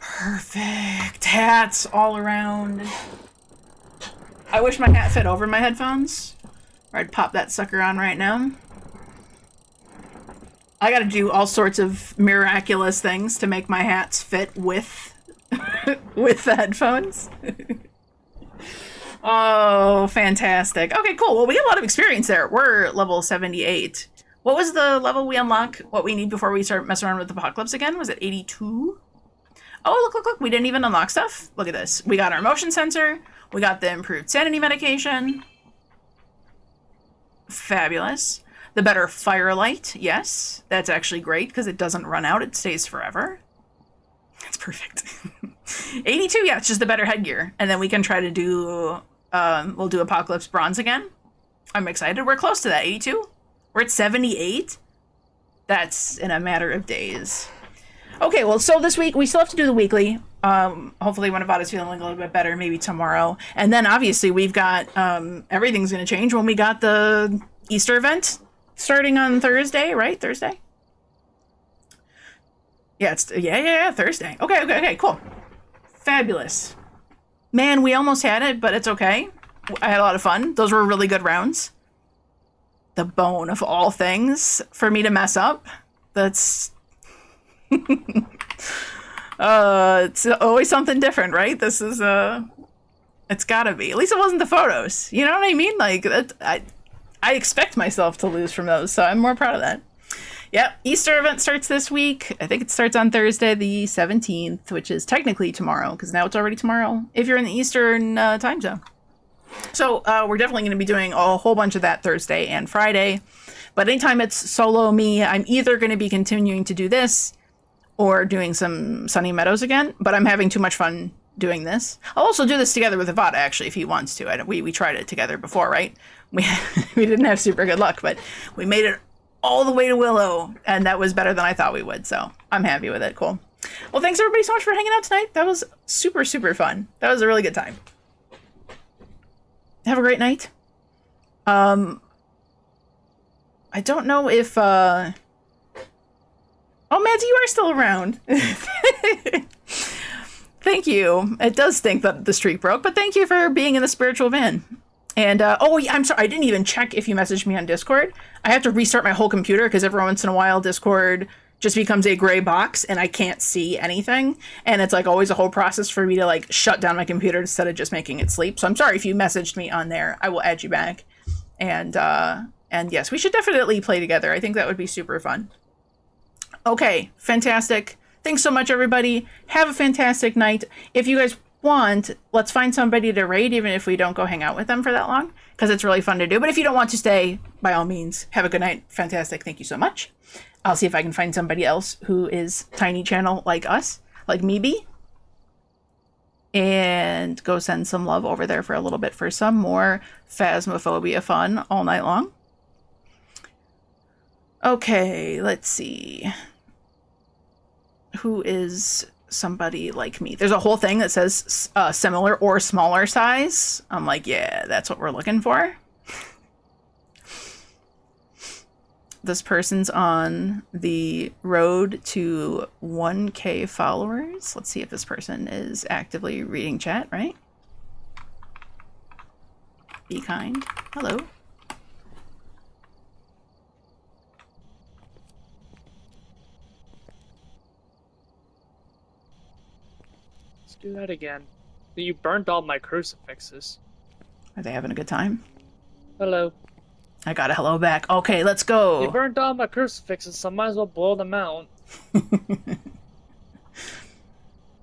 Perfect. Hats all around. I wish my hat fit over my headphones. Or I'd pop that sucker on right now. I gotta do all sorts of miraculous things to make my hats fit with with the headphones. Oh, fantastic. Okay, cool. Well, we get a lot of experience there. We're level 78. What was the level we unlock? What we need before we start messing around with Apocalypse again? Was it 82? Oh, look. We didn't even unlock stuff. Look at this. We got our motion sensor. We got the improved sanity medication. Fabulous. The better firelight. Yes, that's actually great because it doesn't run out. It stays forever. That's perfect. 82, yeah, it's just the better headgear. And then we can try to do, we'll do Apocalypse Bronze again. I'm excited. We're close to that, 82. We're at 78. That's in a matter of days. Okay, well, so this week, we still have to do the weekly. Hopefully when Avada's feeling a little bit better, maybe tomorrow. And then, obviously, we've got, everything's going to change when we got the Easter event starting on Thursday, right? Thursday? Yeah, it's, yeah, Thursday. Okay, cool. Fabulous. Man, we almost had it, but it's okay. I had a lot of fun. Those were really good rounds. The bone of all things for me to mess up. That's... it's always something different, right? This is, it's gotta be. At least it wasn't the photos. You know what I mean? Like, I expect myself to lose from those, so I'm more proud of that. Yep, Easter event starts this week. I think it starts on Thursday the 17th, which is technically tomorrow, because now it's already tomorrow, if you're in the Eastern time zone. So we're definitely going to be doing a whole bunch of that Thursday and Friday. But anytime it's solo me, I'm either going to be continuing to do this or doing some Sunny Meadows again, but I'm having too much fun doing this. I'll also do this together with Avada, actually, if he wants to. We tried it together before, right? We didn't have super good luck, but we made it all the way to Willow, and that was better than I thought we would, so I'm happy with it. Cool. Well, thanks everybody so much for hanging out tonight. That was super, super fun. That was a really good time. Have a great night. I don't know if, Oh, Mads, you are still around. Thank you. It does stink that the streak broke, but thank you for being in the spiritual van. And, oh, yeah, I'm sorry, I didn't even check if you messaged me on Discord. I have to restart my whole computer because every once in a while Discord just becomes a gray box and I can't see anything. And it's like always a whole process for me to like shut down my computer instead of just making it sleep. So I'm sorry if you messaged me on there. I will add you back. And yes, we should definitely play together. I think that would be super fun. Okay, fantastic. Thanks so much, everybody. Have a fantastic night. If you guys want, let's find somebody to raid, even if we don't go hang out with them for that long, because it's really fun to do. But if you don't want to stay, by all means, have a good night. Fantastic. Thank you so much. I'll see if I can find somebody else who is tiny channel like us, like me, and go send some love over there for a little bit for some more Phasmophobia fun all night long. Okay, let's see. Who is somebody like me? There's a whole thing that says similar or smaller size. I'm like, yeah, that's what we're looking for. This person's on the road to 1K followers. Let's see if this person is actively reading chat, right? Be kind. Hello. Let's do that again. You burned all my crucifixes. Are they having a good time? Hello. I got a hello back. Okay, let's go. You burned all my crucifixes, so I might as well blow them out. All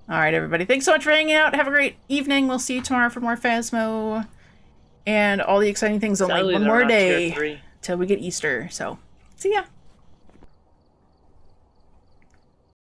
right, everybody. Thanks so much for hanging out. Have a great evening. We'll see you tomorrow for more Phasmo and all the exciting things. Only one more day till we get Easter. So, see ya.